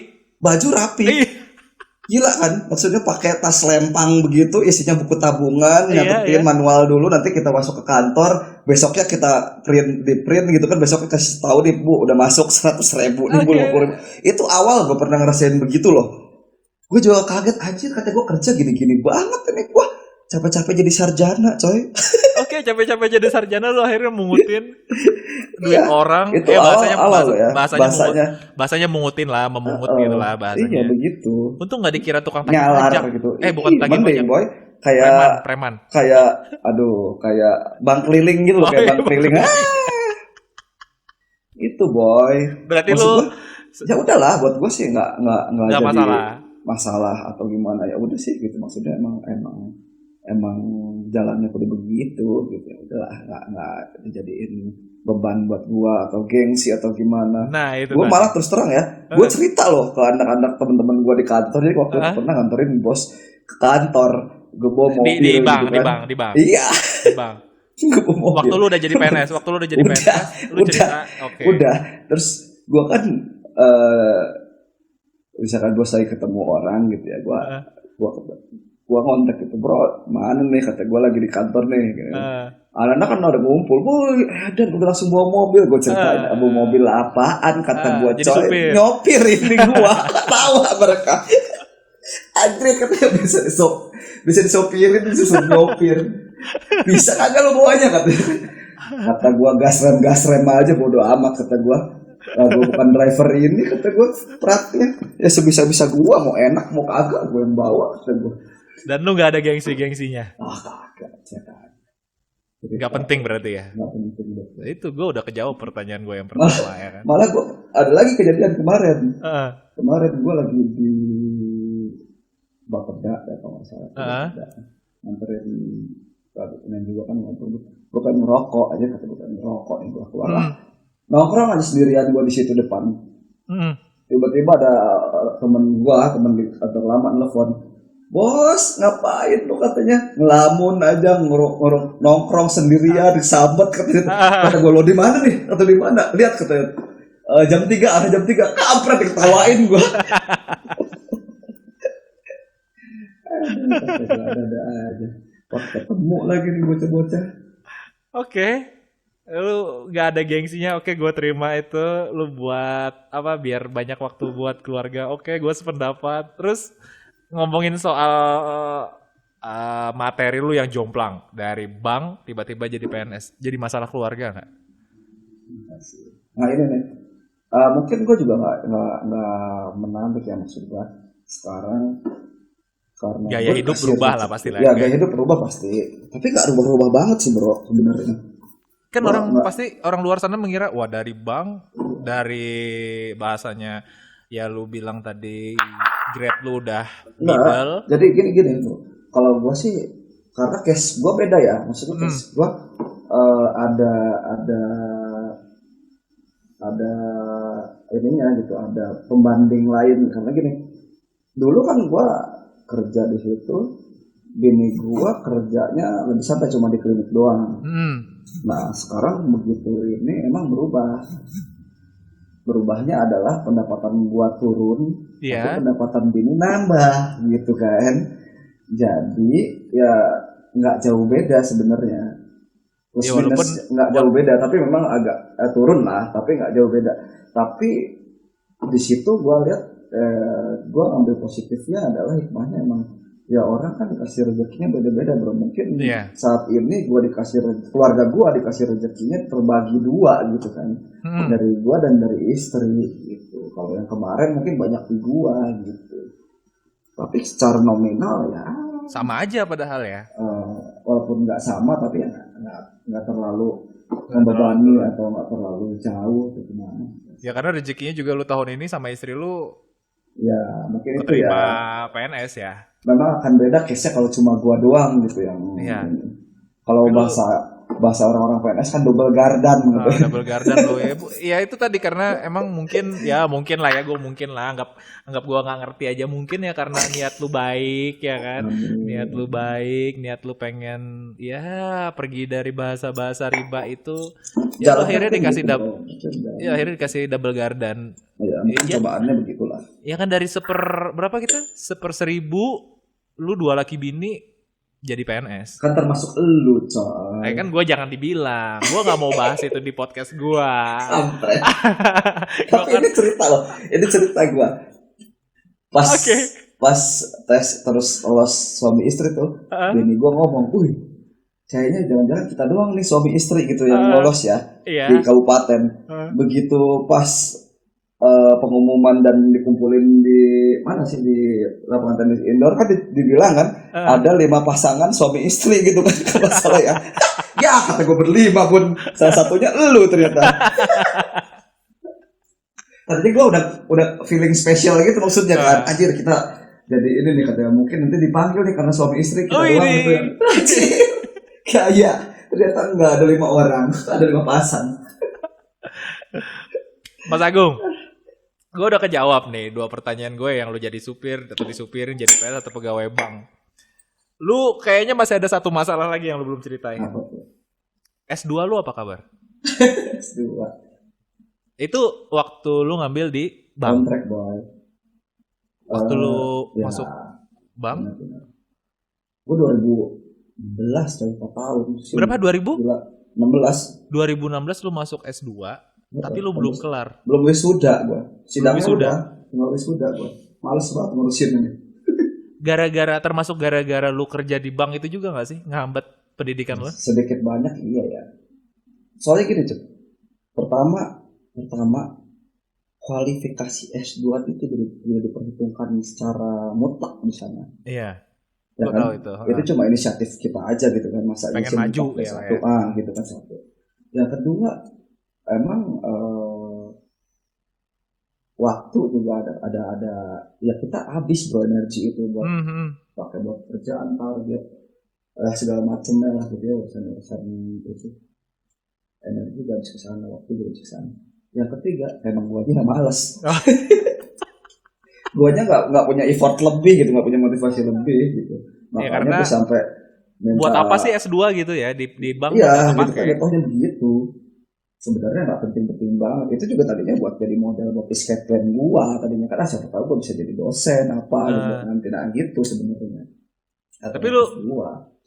Gila kan? Maksudnya pakai tas lempang begitu, isinya buku tabungan, Iya, iya. nyatetin manual dulu, nanti kita masuk ke kantor, besoknya kita di print gitu kan, besoknya kasih tahu nih bu, udah masuk 100.000 nih bu, Oke. 50.000. Itu awal gue pernah ngerasain begitu loh. Gue juga kaget anjir, kata gue kerja gini-gini banget ini, gue capek-capek jadi sarjana coy. Oke, capek-capek jadi sarjana lu akhirnya mungutin duit Iya, orang. itu awal-awal loh ya, bahasanya. Bahasanya mungutin lah, memungut Heeh, gitu lah iya bahasanya. begitu. Untung nggak dikira tukang tagih Nyalar pajak. gitu. Bukan Ih, tagih mending pajak, boy. preman, Kayak preman. kayak aduh, kayak bank keliling gitu loh, Oh kayak iya, bank Bang keliling. Ah, Keliling. itu boy. Berarti Maksud lu gua ya udahlah buat gua sih nggak nggak jadi masalah. masalah atau gimana, ya udah sih gitu, maksudnya emang emang emang jalannya kudu begitu gitu, ya udahlah, nggak dijadiin beban buat gua atau gengsi atau gimana. Nah, itu Gua tadi. malah terus terang ya, gua Heeh. cerita loh ke anak-anak teman-teman gua di kantor. Jadi waktu itu Heeh. pernah nganterin bos ke kantor, gue bawa Di mobil bank, gitu di kan. bank, di bank, Iya, di bank. gue bawa Waktu mobil. lu udah jadi PNS, waktu lu udah jadi Udah, PNS, lu udah, cerita, oke. udah. Terus gue kan eh misalkan gue lagi ketemu orang gitu ya, Heeh. gua gua ngontak gitu, bro, mana nih, kata gue lagi di kantor nih gitu. Heeh. Anak-anak kan udah ngumpul, boy, dan udah langsung bawa mobil. Gue ceritain, bawa mobil Heeh. apaan, kata gue, Jadi coy, supir. nyopir ini gue. Tawa mereka. Andre katanya bisa disopirin, bisa nyopir. Bisa kagak lo bawanya, katanya. Kata gue, gas rem aja, bodo amat, kata gue. Gue bukan driver ini, kata gue, praknya. Ya sebisa-bisa gue, mau enak mau kagak gue yang bawa, kata gue. Dan lu nggak ada gengsi-gengsinya. Ah, kagak, saya kagak. Nggak penting berarti ya. Nggak penting deh. Nah, itu gue udah kejawab pertanyaan gue yang pertama ya kan. Malah gue ada lagi kejadian kemarin. Heeh. Kemarin gue lagi di Bapeda ya kalau nggak salah. Heeh. Nganterin ini juga kan ngobrol. Gue kan ngerokok aja, kata gue kan ngerokok nih, gue keluar lah. Nongkrong aja sendirian gue di situ depan. Tiba-tiba ada temen di kantor lama nelfon. Bos, ngapain lu, katanya, ngelamun aja, nongkrong sendirian disambet, katanya. Kata gue, lo di mana nih? Atau di mana? Lihat, katanya. Jam 3, ada jam 3. Kampret, diketawain gue. Ada aja. Wah, ketemu lagi nih bocah-bocah. Oke. Lu nggak ada gengsinya, oke gue terima itu. Lu buat apa biar banyak waktu buat keluarga, oke gue sependapat. Terus ngomongin soal materi lu yang jomplang dari bank tiba-tiba jadi PNS, jadi masalah keluarga nggak? Nah ini nih, mungkin gue juga nggak menampik ya, maksud gue sekarang karena Gaya gue hidup dikasih berubah lah rezeki. pasti lah. Ya gaya hidup berubah pasti, tapi nggak rubah-rubah banget sih bro sebenarnya. Kan Gua orang nggak. pasti orang luar sana mengira wah dari bank, dari bahasanya ya lu bilang tadi grade lu udah Enggak, middle. jadi gini bro. Kalau gue sih karena case gue beda ya, maksudnya case gue ada ada ada ininya gitu, ada pembanding lain. Karena gini, dulu kan gue kerja di situ, bini gue kerjanya lebih santai, cuma di klinik doang. Nah sekarang begitu ini emang berubahnya adalah pendapatan gue turun, tapi pendapatan bini nambah gitu kan. Jadi ya nggak jauh beda sebenarnya, plus Ya, minus nggak jauh beda, tapi memang agak turun lah, tapi nggak jauh beda. Tapi di situ gue lihat, gue ambil positifnya adalah hikmahnya emang ya orang kan dikasih rezekinya beda-beda bro. Mungkin saat ini gue keluarga gue dikasih rezekinya terbagi dua gitu kan, dari gue dan dari istri gitu. Kalau yang kemarin mungkin banyak di gue gitu, tapi secara nominal ya sama aja padahal ya. Walaupun nggak sama, tapi ya nggak terlalu membebani atau nggak terlalu jauh gitu gimana. Ya karena rezekinya juga lu tahun ini sama istri lu ya mungkin itu terima ya PNS ya. Memang akan beda case-nya kalau cuma gua doang gitu yang kalau bahasa orang-orang PNS kan double gardan gitu. Double gardan lo ya. Ya itu tadi karena emang mungkin lah ya, gue mungkin lah anggap gue nggak ngerti aja mungkin ya, karena niat lu baik ya kan. Niat lu baik, niat lu pengen ya pergi dari bahasa-bahasa riba itu. Ya lu akhirnya dikasih akhirnya dikasih double gardan. Ya, cobaannya begitulah. Ya kan dari berapa kita? 1/1000, lu 2 laki bini jadi PNS. Kan termasuk elu, coy. Kan gue jangan dibilang. Gue nggak mau bahas itu di podcast gue. Kampret. Gue Tapi kan, ini cerita loh. Ini cerita gue. Pas oke. pas tes terus lolos suami istri tuh, bini gue ngomong, "Wih, kayaknya jangan-jangan kita doang nih suami istri gitu yang lolos ya Iya. di kabupaten." Begitu pas pengumuman dan dikumpulin di mana sih di lapangan tenis indoor kan dibilang kan ada 5 pasangan suami istri gitu kan kalau salah ya. Ya kata gue berlima pun salah satunya elu ternyata. Tadinya gue udah feeling spesial gitu maksudnya kan. Anjir kita jadi ini nih katanya mungkin nanti dipanggil nih karena suami istri kita doang gitu ya. Kayak ternyata enggak ada 5 orang, ada 5 pasang. Mas Agung, gue udah kejawab nih 2 pertanyaan gue yang lu jadi supir atau disupirin, jadi PNS atau pegawai bank. Lu kayaknya masih ada satu masalah lagi yang lu belum ceritain. Apa tuh? S2 lu apa kabar? S2. Itu waktu lu ngambil di bank. Kontrak boy. Waktu lu Ya, masuk bank. benar. Gue 2011 coy, 4 tahun. Berapa 2000? 16. 2016 lu masuk S2, tapi lu belum kelar. Belum wisuda gue. Sidangnya wisuda. Belum wisuda gue. Males banget ngurusin ini. Gara-gara lu kerja di bank itu juga gak sih ngehambat pendidikan lu? Sedikit banyak iya ya. Soalnya gini Cep. Pertama kualifikasi S2 itu tidak diperhitungkan secara mutlak di sana. Iya. Ya Gue kan? tahu itu. Itu cuma inisiatif kita aja gitu kan, masa pengen izin maju pakai ya, satu gitu kan satu. Yang kedua emang waktu juga ada ya kita habis bro energi itu buat pakai buat kerjaan target segala macamnya lah gitu ya, urusan itu energi juga habis kesana, waktu juga habis kesana. Yang ketiga emang guanya males. Guanya nggak punya effort lebih gitu, nggak punya motivasi lebih gitu. Makanya gue sampai minta, buat apa sih S2 gitu ya di bank? Iya gitu kan jatuhnya begitu. Sebenarnya nggak penting-penting banget. Itu juga tadinya buat jadi model buat escape plan gua tadinya, karena siapa tahu gua bisa jadi dosen apa gitu nanti gitu sebenarnya. Tapi lu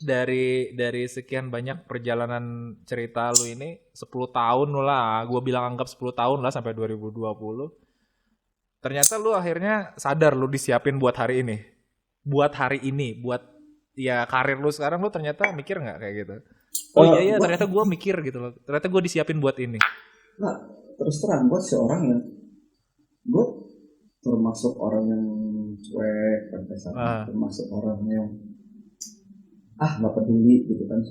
dari sekian banyak perjalanan cerita lu ini 10 tahun lah, gua bilang anggap 10 tahun lah sampai 2020. Ternyata lu akhirnya sadar lu disiapin buat hari ini. Buat hari ini, buat ya karir lu sekarang, lu ternyata mikir nggak kayak gitu? Oh iya ternyata gue mikir gitu loh. Ternyata gue disiapin buat ini. Nah terus terang gue seorang yang gue termasuk orang yang cuek dan termasuk orang yang nggak peduli gitu kan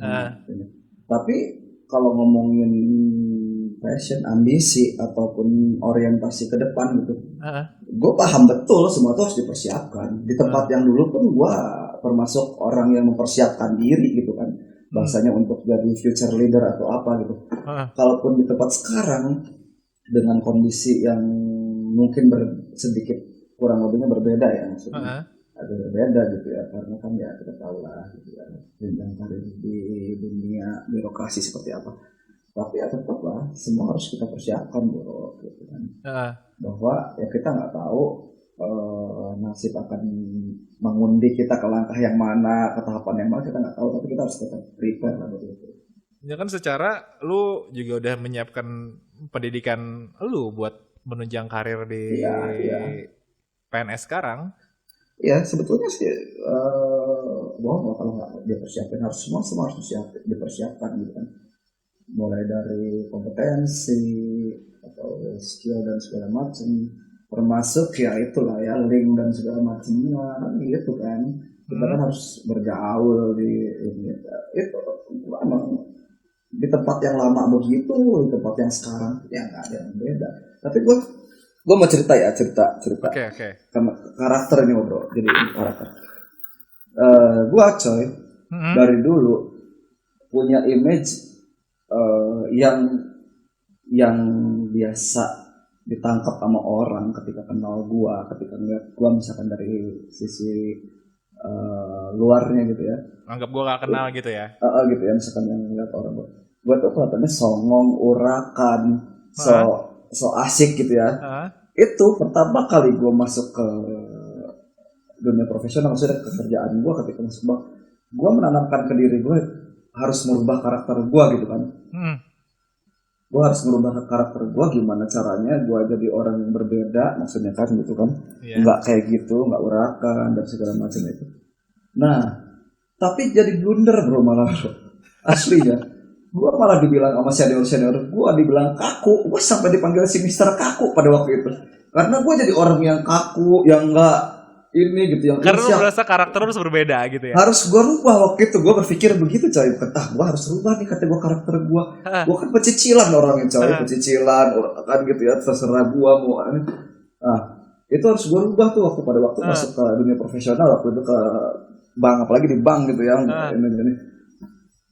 tapi kalau ngomongin passion, ambisi ataupun orientasi ke depan gitu, gue paham betul semua itu harus dipersiapkan. Di tempat yang dulu pun gue termasuk orang yang mempersiapkan diri gitu kan, bahasanya untuk jadi future leader atau apa gitu. Kalaupun di tempat sekarang dengan kondisi yang mungkin sedikit kurang lebihnya berbeda ya, maksudnya ada berbeda gitu ya, karena kan ya kita tahu lah gitu ya jenjang karir di dunia birokrasi seperti apa. Tapi ya tetap lah semua harus kita persiapkan bro gitu kan, bahwa ya kita nggak tahu nasib akan mengundi kita ke langkah yang mana, ke tahapan yang mana kita nggak tahu, tapi kita harus tetap prepare lah begitu. Ya kan secara lu juga udah menyiapkan pendidikan lu buat menunjang karir di PNS sekarang. Ya sebetulnya sih bohong kalau nggak dipersiapkan, semua harus dipersiapkan gitu kan, mulai dari kompetensi atau skill dan segala macam, termasuk ya itulah ya link dan segala macamnya gitu kan. Kita kan harus bergaul di itu di tempat yang lama begitu, di tempat yang sekarang ya nggak ada yang beda. Tapi gue mau cerita. Okay. Karakter ini bro, jadi karakter. Gue coy dari dulu punya image yang biasa ditangkap sama orang ketika kenal gue, ketika ngeliat gue misalkan dari sisi luarnya gitu ya. Anggap gue gak kenal gitu ya? Gitu ya, misalkan yang ngeliat orang gue tuh kelihatannya songong, urakan, so asik gitu ya. itu pertama kali gue masuk ke dunia profesional, maksudnya ke kerjaan gue ketika masuk bank, gue menanamkan ke diri gue harus merubah karakter gue gitu kan. Hmm, Gue harus merubah karakter gue, gimana caranya gue jadi orang yang berbeda, maksudnya kan gitu kan. iya. Nggak kayak gitu, nggak urakan dan segala macam itu. Nah, tapi jadi blunder bro malah bro. Asli ya. Gue malah dibilang sama senior-senior, gue dibilang kaku. Gue sampai dipanggil si Mister Kaku pada waktu itu. Karena gue jadi orang yang kaku, yang nggak ini gitu, yang Karena lu siap. merasa karakter lu harus berbeda gitu ya. Harus gue rubah waktu itu. Gue berpikir begitu coy. Gue harus rubah nih kata gue karakter gue. Hah, Gue kan pecicilan orangnya coy. Pecicilan kan gitu ya. Terserah gue mau. Nah, itu harus gue rubah tuh pada waktu masuk ke dunia profesional. Waktu itu ke bank, apalagi di bank gitu ya. Ini.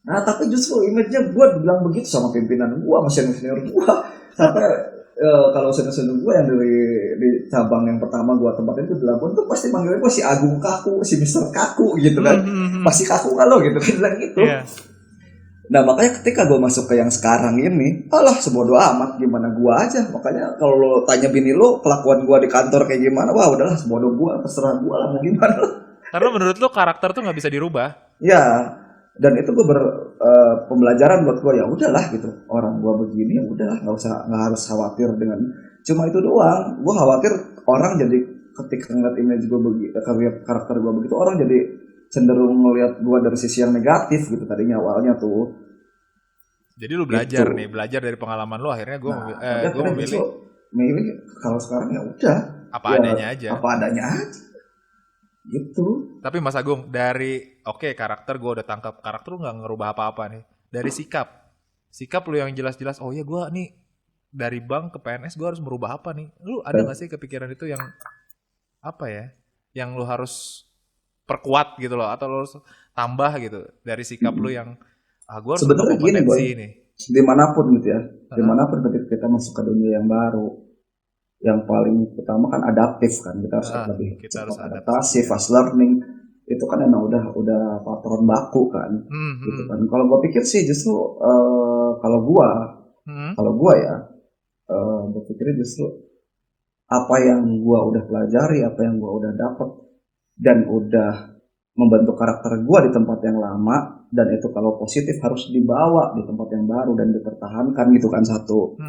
Nah, tapi justru image-nya gue bilang begitu sama pimpinan gue, sama senior gue. Sampai kalau senior-senior gue yang di cabang yang pertama gue tempatin itu di Labuan tuh pasti manggilnya gue si Agung Kaku, si Mister Kaku gitu kan. Pasti kaku kalau gitu kan bilang gitu. Iya. Nah, makanya ketika gue masuk ke yang sekarang ini, alah sebodoh amat gimana gue aja. Makanya kalau lo tanya bini lo kelakuan gue di kantor kayak gimana, wah udahlah sebodoh gue, terserah gue lah mau gimana. Karena menurut lu karakter tuh nggak bisa dirubah. Ya, dan itu gue pembelajaran buat gue, ya udahlah gitu, orang gue begini ya udahlah, nggak harus khawatir dengan cuma itu doang. Gue khawatir orang jadi ketika ngeliat image gue begitu, karakter gue begitu, orang jadi cenderung ngeliat gue dari sisi yang negatif gitu tadinya awalnya tuh. Jadi lu belajar Gitu. nih, belajar dari pengalaman lu akhirnya gue Nah, tapi gue akhirnya memilih justru milih kalau sekarang ya udah, apa ya adanya aja. apa adanya aja gitu. Tapi Mas Agung, dari oke, karakter gue udah tangkap, karakter lu nggak ngerubah apa-apa nih. Dari sikap lu yang jelas-jelas, oh ya gue nih dari bank ke PNS gue harus merubah apa nih? Lu ada nggak sih kepikiran itu yang apa ya? Yang lu harus perkuat gitu loh, atau lu harus tambah gitu dari sikap lu yang gue harus nambah Sebenarnya gini boy, kompetensi nih. dimanapun gitu ya, dimanapun ketika kita masuk ke dunia yang baru, yang paling utama kan adaptif kan, kita harus lebih Kita harus cepat adaptasi, adaptasi. fast learning, itu kan emang udah patron baku kan, gitu kan. Kalau gue pikir sih justru kalau gua ya berpikirnya justru apa yang gua udah pelajari, apa yang gua udah dapat dan udah membentuk karakter gua di tempat yang lama, dan itu kalau positif harus dibawa di tempat yang baru dan dipertahankan gitu kan, satu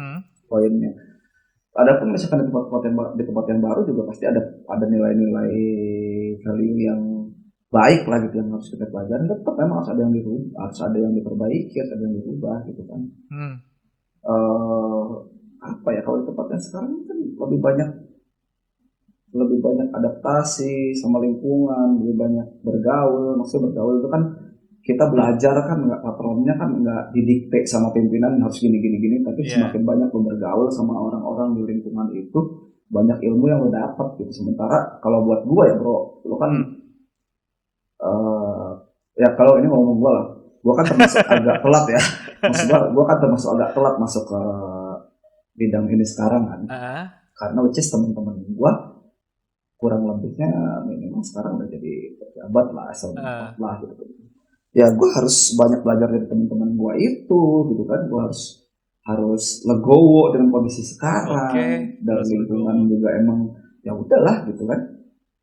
poinnya. Adapun misalkan di tempat yang baru juga pasti ada nilai-nilai value yang baik lah gitu yang harus kita pelajari. Tetap memang harus ada yang dirubah, harus ada yang diperbaiki, harus ada yang dirubah gitu kan. Apa ya, kalau di tempat yang sekarang kan lebih banyak adaptasi sama lingkungan, lebih banyak bergaul. Maksudnya bergaul itu kan kita belajar kan, nggak patronnya kan nggak didikte sama pimpinan harus gini, tapi semakin banyak lo bergaul sama orang-orang di lingkungan itu, banyak ilmu yang lo dapat gitu. Sementara kalau buat gue ya bro, lo kan ya kalau ini ngomong gue lah, gue kan termasuk agak telat ya. Maksudnya gue kan termasuk agak telat masuk ke bidang ini sekarang kan, karena which is teman-teman gue kurang lebihnya minimal sekarang udah jadi pejabat lah, lah gitu. Ya gue harus banyak belajar dari teman-teman gue itu gitu kan. Gue harus legowo dengan kondisi sekarang, dan lingkungan juga emang ya udahlah gitu kan,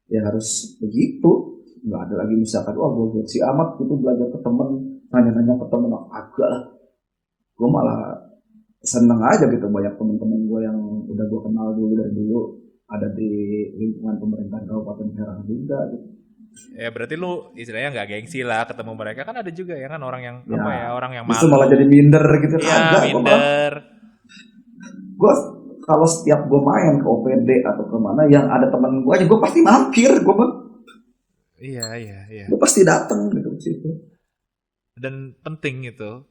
ya harus begitu. Nggak ada lagi misalkan wah gue si amat gitu belajar ke temen, nanya-nanya ke temen, agak lah. Gue malah seneng aja gitu, banyak teman-teman gue yang udah gue kenal dari dulu ada di lingkungan pemerintahan Kabupaten Serang juga gitu. Ya berarti lu istilahnya nggak gengsi lah ketemu mereka, kan ada juga ya kan orang yang orang yang justru malu. malah jadi minder gitu. Iya, minder. Gue kalau setiap gue main ke OPD atau kemana yang ada teman gue aja, gue pasti mampir. Iya. Gue pasti datang gitu situ. Dan penting itu,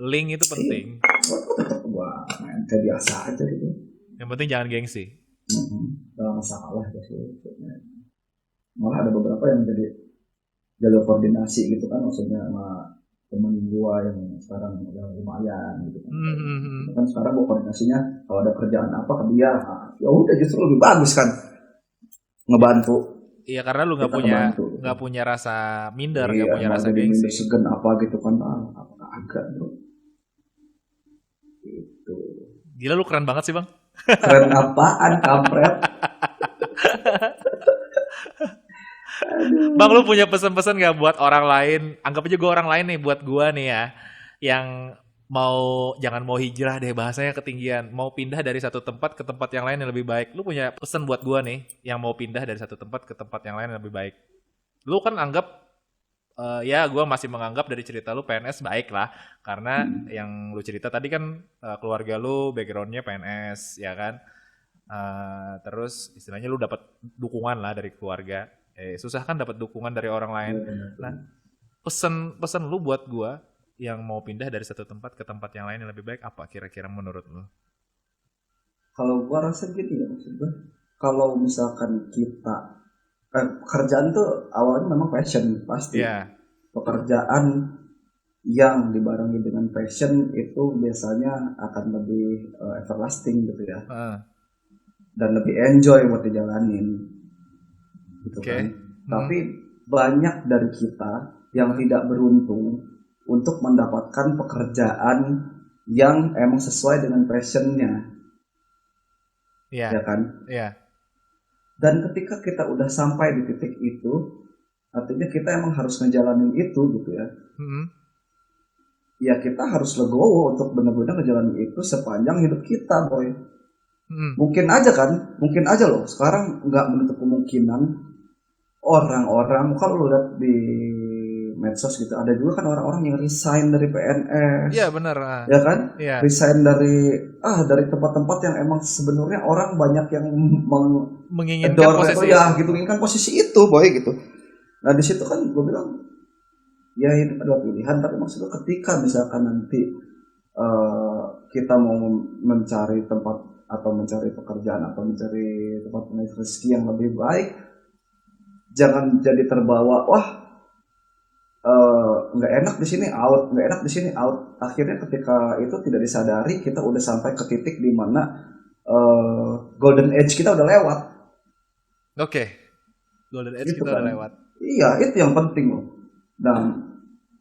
link itu penting. Gue main kayak biasa aja gitu. Yang penting jangan gengsi. Gak masalah sih. Malah ada beberapa yang jadi jalur koordinasi gitu kan, maksudnya sama temen gua yang sekarang udah lumayan gitu kan. Kan sekarang gua koordinasinya kalau ada kerjaan apa ke dia, ya udah justru lebih bagus kan, ngebantu. Iya, karena lu nggak punya rasa minder, nggak punya rasa gengsi. minder segan apa gitu kan, agak bro. Gitu. Gila lu keren banget sih bang. Keren apaan, kampret? Bang, lu Aduh. punya pesan-pesan nggak buat orang lain? Anggap aja gue orang lain nih, buat gue nih ya, yang jangan mau hijrah deh, bahasanya ketinggian, mau pindah dari satu tempat ke tempat yang lain yang lebih baik. Lu punya pesan buat gue nih, yang mau pindah dari satu tempat ke tempat yang lain yang lebih baik. Lu kan anggap, ya gue masih menganggap dari cerita lu PNS baik lah, karena yang lu cerita tadi kan keluarga lu backgroundnya PNS, ya kan? Terus istilahnya lu dapat dukungan lah dari keluarga. Susah kan dapat dukungan dari orang lain. Iya, benar, Nah, benar. pesan lu buat gua yang mau pindah dari satu tempat ke tempat yang lain yang lebih baik apa kira-kira menurut lu? Kalau gua rasa gini ya, maksud gua, kalau misalkan kita pekerjaan tuh awalnya memang passion pasti. Iya, Pekerjaan yang dibarengi dengan passion itu biasanya akan lebih everlasting gitu ya, heeh, dan lebih enjoy buat dijalanin gitu oke, kan. mhm, Tapi banyak dari kita yang heeh, tidak beruntung untuk mendapatkan pekerjaan yang emang sesuai dengan passionnya, iya, ya kan. iya, Dan ketika kita udah sampai di titik itu, artinya kita emang harus ngejalanin itu gitu ya. mhm, Ya kita harus legowo untuk benar-benar ngejalanin itu sepanjang hidup kita, boy. mhm, Mungkin aja loh. Sekarang nggak menutup kemungkinan orang-orang, kalau lu lihat di medsos gitu, ada juga kan orang-orang yang resign dari PNS, iya bener, ya kan? iya, Resign dari tempat-tempat yang emang sebenarnya orang banyak yang menginginkan mengedor itu posisi ya itu, gitu, kan posisi itu, boy gitu. Nah di situ kan gue bilang ya ini adalah pilihan, tapi maksudnya ketika misalkan nanti eh, kita mau mencari tempat atau mencari pekerjaan atau mencari tempat rezeki yang lebih baik, jangan jadi terbawa wah nggak enak di sini out, nggak enak di sini out. Akhirnya ketika itu tidak disadari kita udah sampai ke titik di mana golden age kita udah lewat, oke, golden age gitu kita udah kan. lewat, Iya, itu yang penting loh. Dan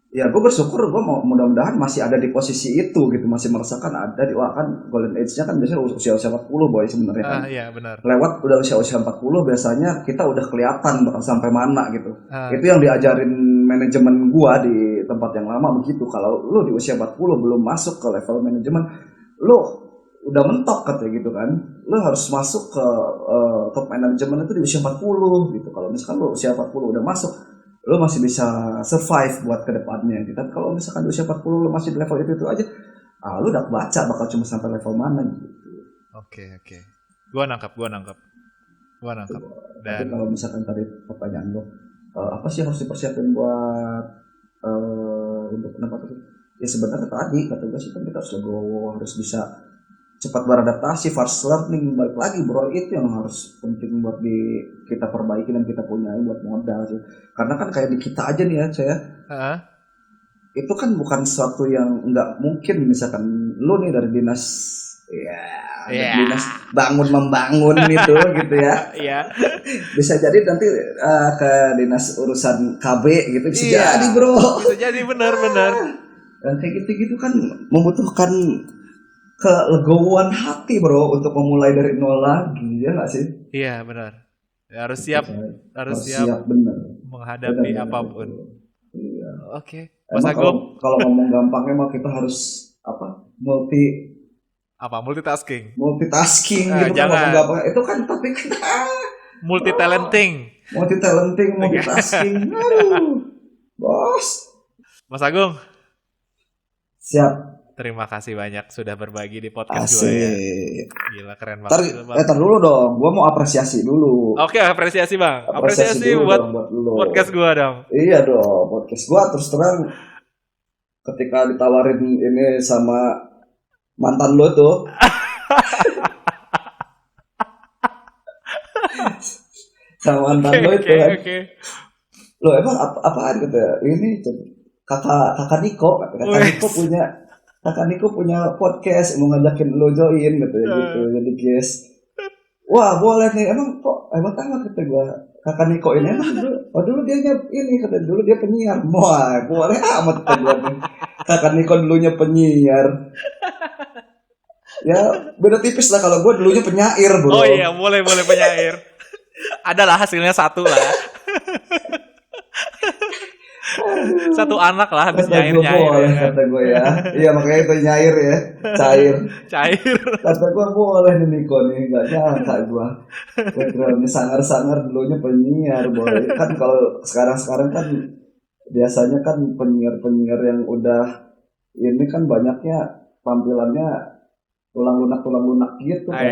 ya gue bersyukur gue mau mudah-mudahan masih ada di posisi itu gitu, masih merasakan ada di, wah kan golden age-nya kan biasanya usia-usia 40 boy sebenarnya kan. iya benar, Lewat udah usia-usia 40 biasanya kita udah kelihatan bakal sampai mana gitu. ah, Itu yang diajarin manajemen gua di tempat yang lama begitu. Kalau lu di usia 40 belum masuk ke level manajemen, lu udah mentok katanya gitu kan. Lu harus masuk ke top manajemen itu di usia 40 gitu. Kalau misalkan lu usia 40 udah masuk, lu masih bisa survive buat kedepannya gitu. Tapi kalau misalkan di usia 40 lu masih di level itu aja, lu udah baca bakal cuma sampai level mana gitu. oke, oke, gua nangkap, Tapi dan kalau misalkan tadi pertanyaan lo, apa sih yang harus dipersiapin buat untuk pendapat itu? Ya sebenarnya tadi kata gue sih kan kita harus legowo, harus bisa cepat beradaptasi, fast learning, balik lagi bro, itu yang harus penting buat kita perbaiki dan kita punyai buat modal sih. Karena kan kayak di kita aja nih ya, saya heeh, itu kan bukan sesuatu yang nggak mungkin. Misalkan lu nih dari dinas, ya dari iya, dinas bangun membangun itu gitu ya, iya, bisa jadi nanti ke dinas urusan KB gitu, bisa iya, jadi bro. bisa jadi benar-benar. Dan kayak gitu-gitu kan membutuhkan kelegowoan hati bro untuk memulai dari nol lagi, ya nggak sih? Iya benar. Harus Itu siap, saya harus harus siap siap, bener bener menghadapi bener itu. apapun. Iya. Oke, Mas Emang kalau Agung, kalau ngomong gampangnya mah kita harus apa, apa multitasking? multitasking gitu kan, ngomong Jangan gampang itu kan, tapi kan multi bro, talenting. multi talenting, multitasking, aduh bos. Mas Agung, Siap. terima kasih banyak sudah berbagi di podcast gue ya. Asik. Gila keren Ntar, banget itu bang. ntar dulu dong. Gua mau apresiasi dulu. Oke, apresiasi bang. Apresiasi Apresiasi dulu buat dong buat lo. podcast gue dong. Iya dong. Podcast gua terus terang ketika ditawarin ini sama mantan lo tuh, sama mantan Oke, lo itu oke, kan. oke. Lo emang apaan gitu ya? Ini kakak kakak Niko, kakak Niko Wes. punya kakak Niko punya podcast mau ngajakin lo join gitu ya gitu. Eh, Jadi guys, wah boleh nih, emang kok hebat amat kata gue. Kakak Niko ini emang dulu dia ini kata, dulu dia penyiar. Wah boleh amat kata gue nih. Kakak Niko dulunya penyiar. Ya beda tipis lah, kalau gue dulunya penyair bro. Oh iya, boleh penyair. Adalah hasilnya satu lah. Satu anak lah habis Kata gue nyair-nyair ya boleh, kan. kata gue ya. Iya makanya itu nyair ya, cair. Cair. Kata gue boleh nih Niko nih, nggak nyangka gue. Backgroundnya sangar-sangar, dulunya penyiar boy. Kan kalau sekarang kan biasanya kan penyiar-penyiar yang udah ini kan banyaknya tampilannya tulang lunak gitu kan.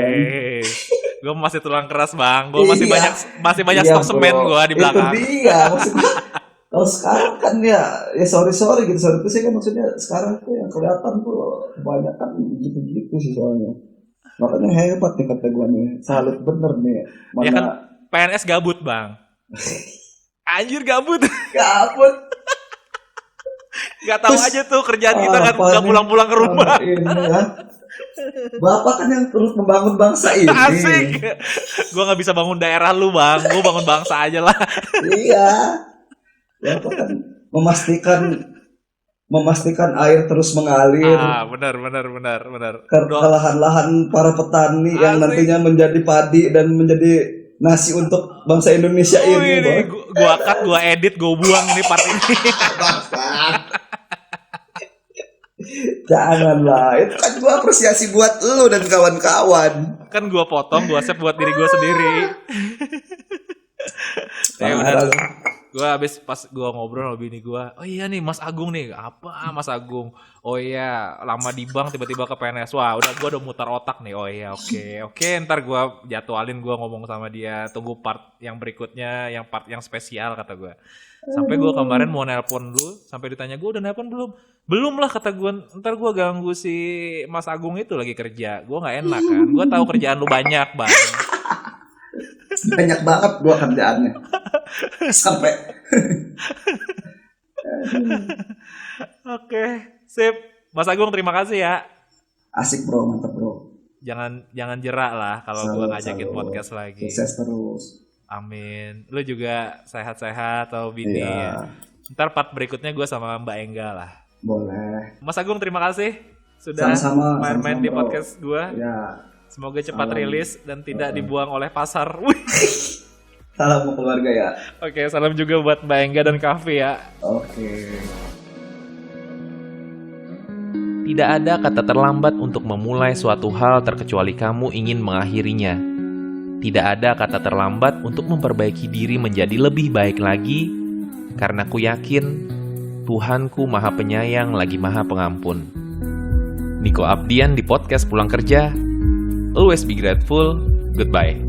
Gue masih tulang keras bang. Gue Iya, masih banyak iya stok semen bro. gue di Itu belakang. dia maksudnya. Kalau sekarang kan ya sorry gitu, sorry itu sih kan maksudnya sekarang tuh yang kelihatan tuh kebanyakan gitu-gitu sih soalnya. Makanya hebat nih kata gue nih, salut bener nih. Ya kan Mana PNS gabut bang. Anjir gabut. kabut Gak tahu terus aja tuh kerjaan kita apa nggak nih pulang-pulang ke rumah. ini ya. Bapak kan yang terus membangun bangsa ini. Asik. Gue nggak bisa bangun daerah lu bang. Gue bangun bangsa aja lah. Iya. Bapak kan memastikan air terus mengalir Benar. ke lahan-lahan para petani yang Asik. nantinya menjadi padi dan menjadi nasi untuk bangsa Indonesia ini, Boy. Ini gua cut, gua edit, gua buang ini part ini. Janganlah, itu kan gua apresiasi buat lu dan kawan-kawan. Kan gua potong, gua save buat diri gua sendiri. Ya udah. Gua habis pas gua ngobrol sama bini gua, oh iya nih Mas Agung nih, apa Mas Agung? Oh iya, lama di bank tiba-tiba ke PNS. Wah, udah mutar otak nih. Oh iya, oke, ntar gua jadwalin gua ngomong sama dia, tunggu part yang berikutnya, part yang spesial kata gua. Sampai gua kemarin mau nelpon lu, sampai ditanya gua udah nelpon belum? Belum lah kata gua, ntar gua ganggu si Mas Agung itu lagi kerja. Gua nggak enak kan. Gua tahu kerjaan lu banyak, Bang. Banyak banget gua kerjaannya. Sampai Oke, sip. Mas Agung terima kasih ya. asik bro, mantap bro. Jangan jerak lah kalau gua ngajakin podcast lagi. Sukses terus. Amin. Lu juga sehat-sehat atau bini Iya. ya. Ntar part berikutnya gue sama Mbak Engga lah. Boleh. Mas Agung terima kasih sudah Sama-sama, main-main di bro. podcast gue. Ya. Semoga cepat Salam. rilis dan tidak dibuang oleh pasar. Wih. Salam buat keluarga ya. Oke, salam juga buat Mbak Engga dan Kavi ya. Oke. Tidak ada kata terlambat untuk memulai suatu hal terkecuali kamu ingin mengakhirinya. Tidak ada kata terlambat untuk memperbaiki diri menjadi lebih baik lagi, karena ku yakin Tuhanku Maha Penyayang lagi Maha Pengampun. Niko Abdian di podcast Pulang Kerja. Always be grateful. Goodbye.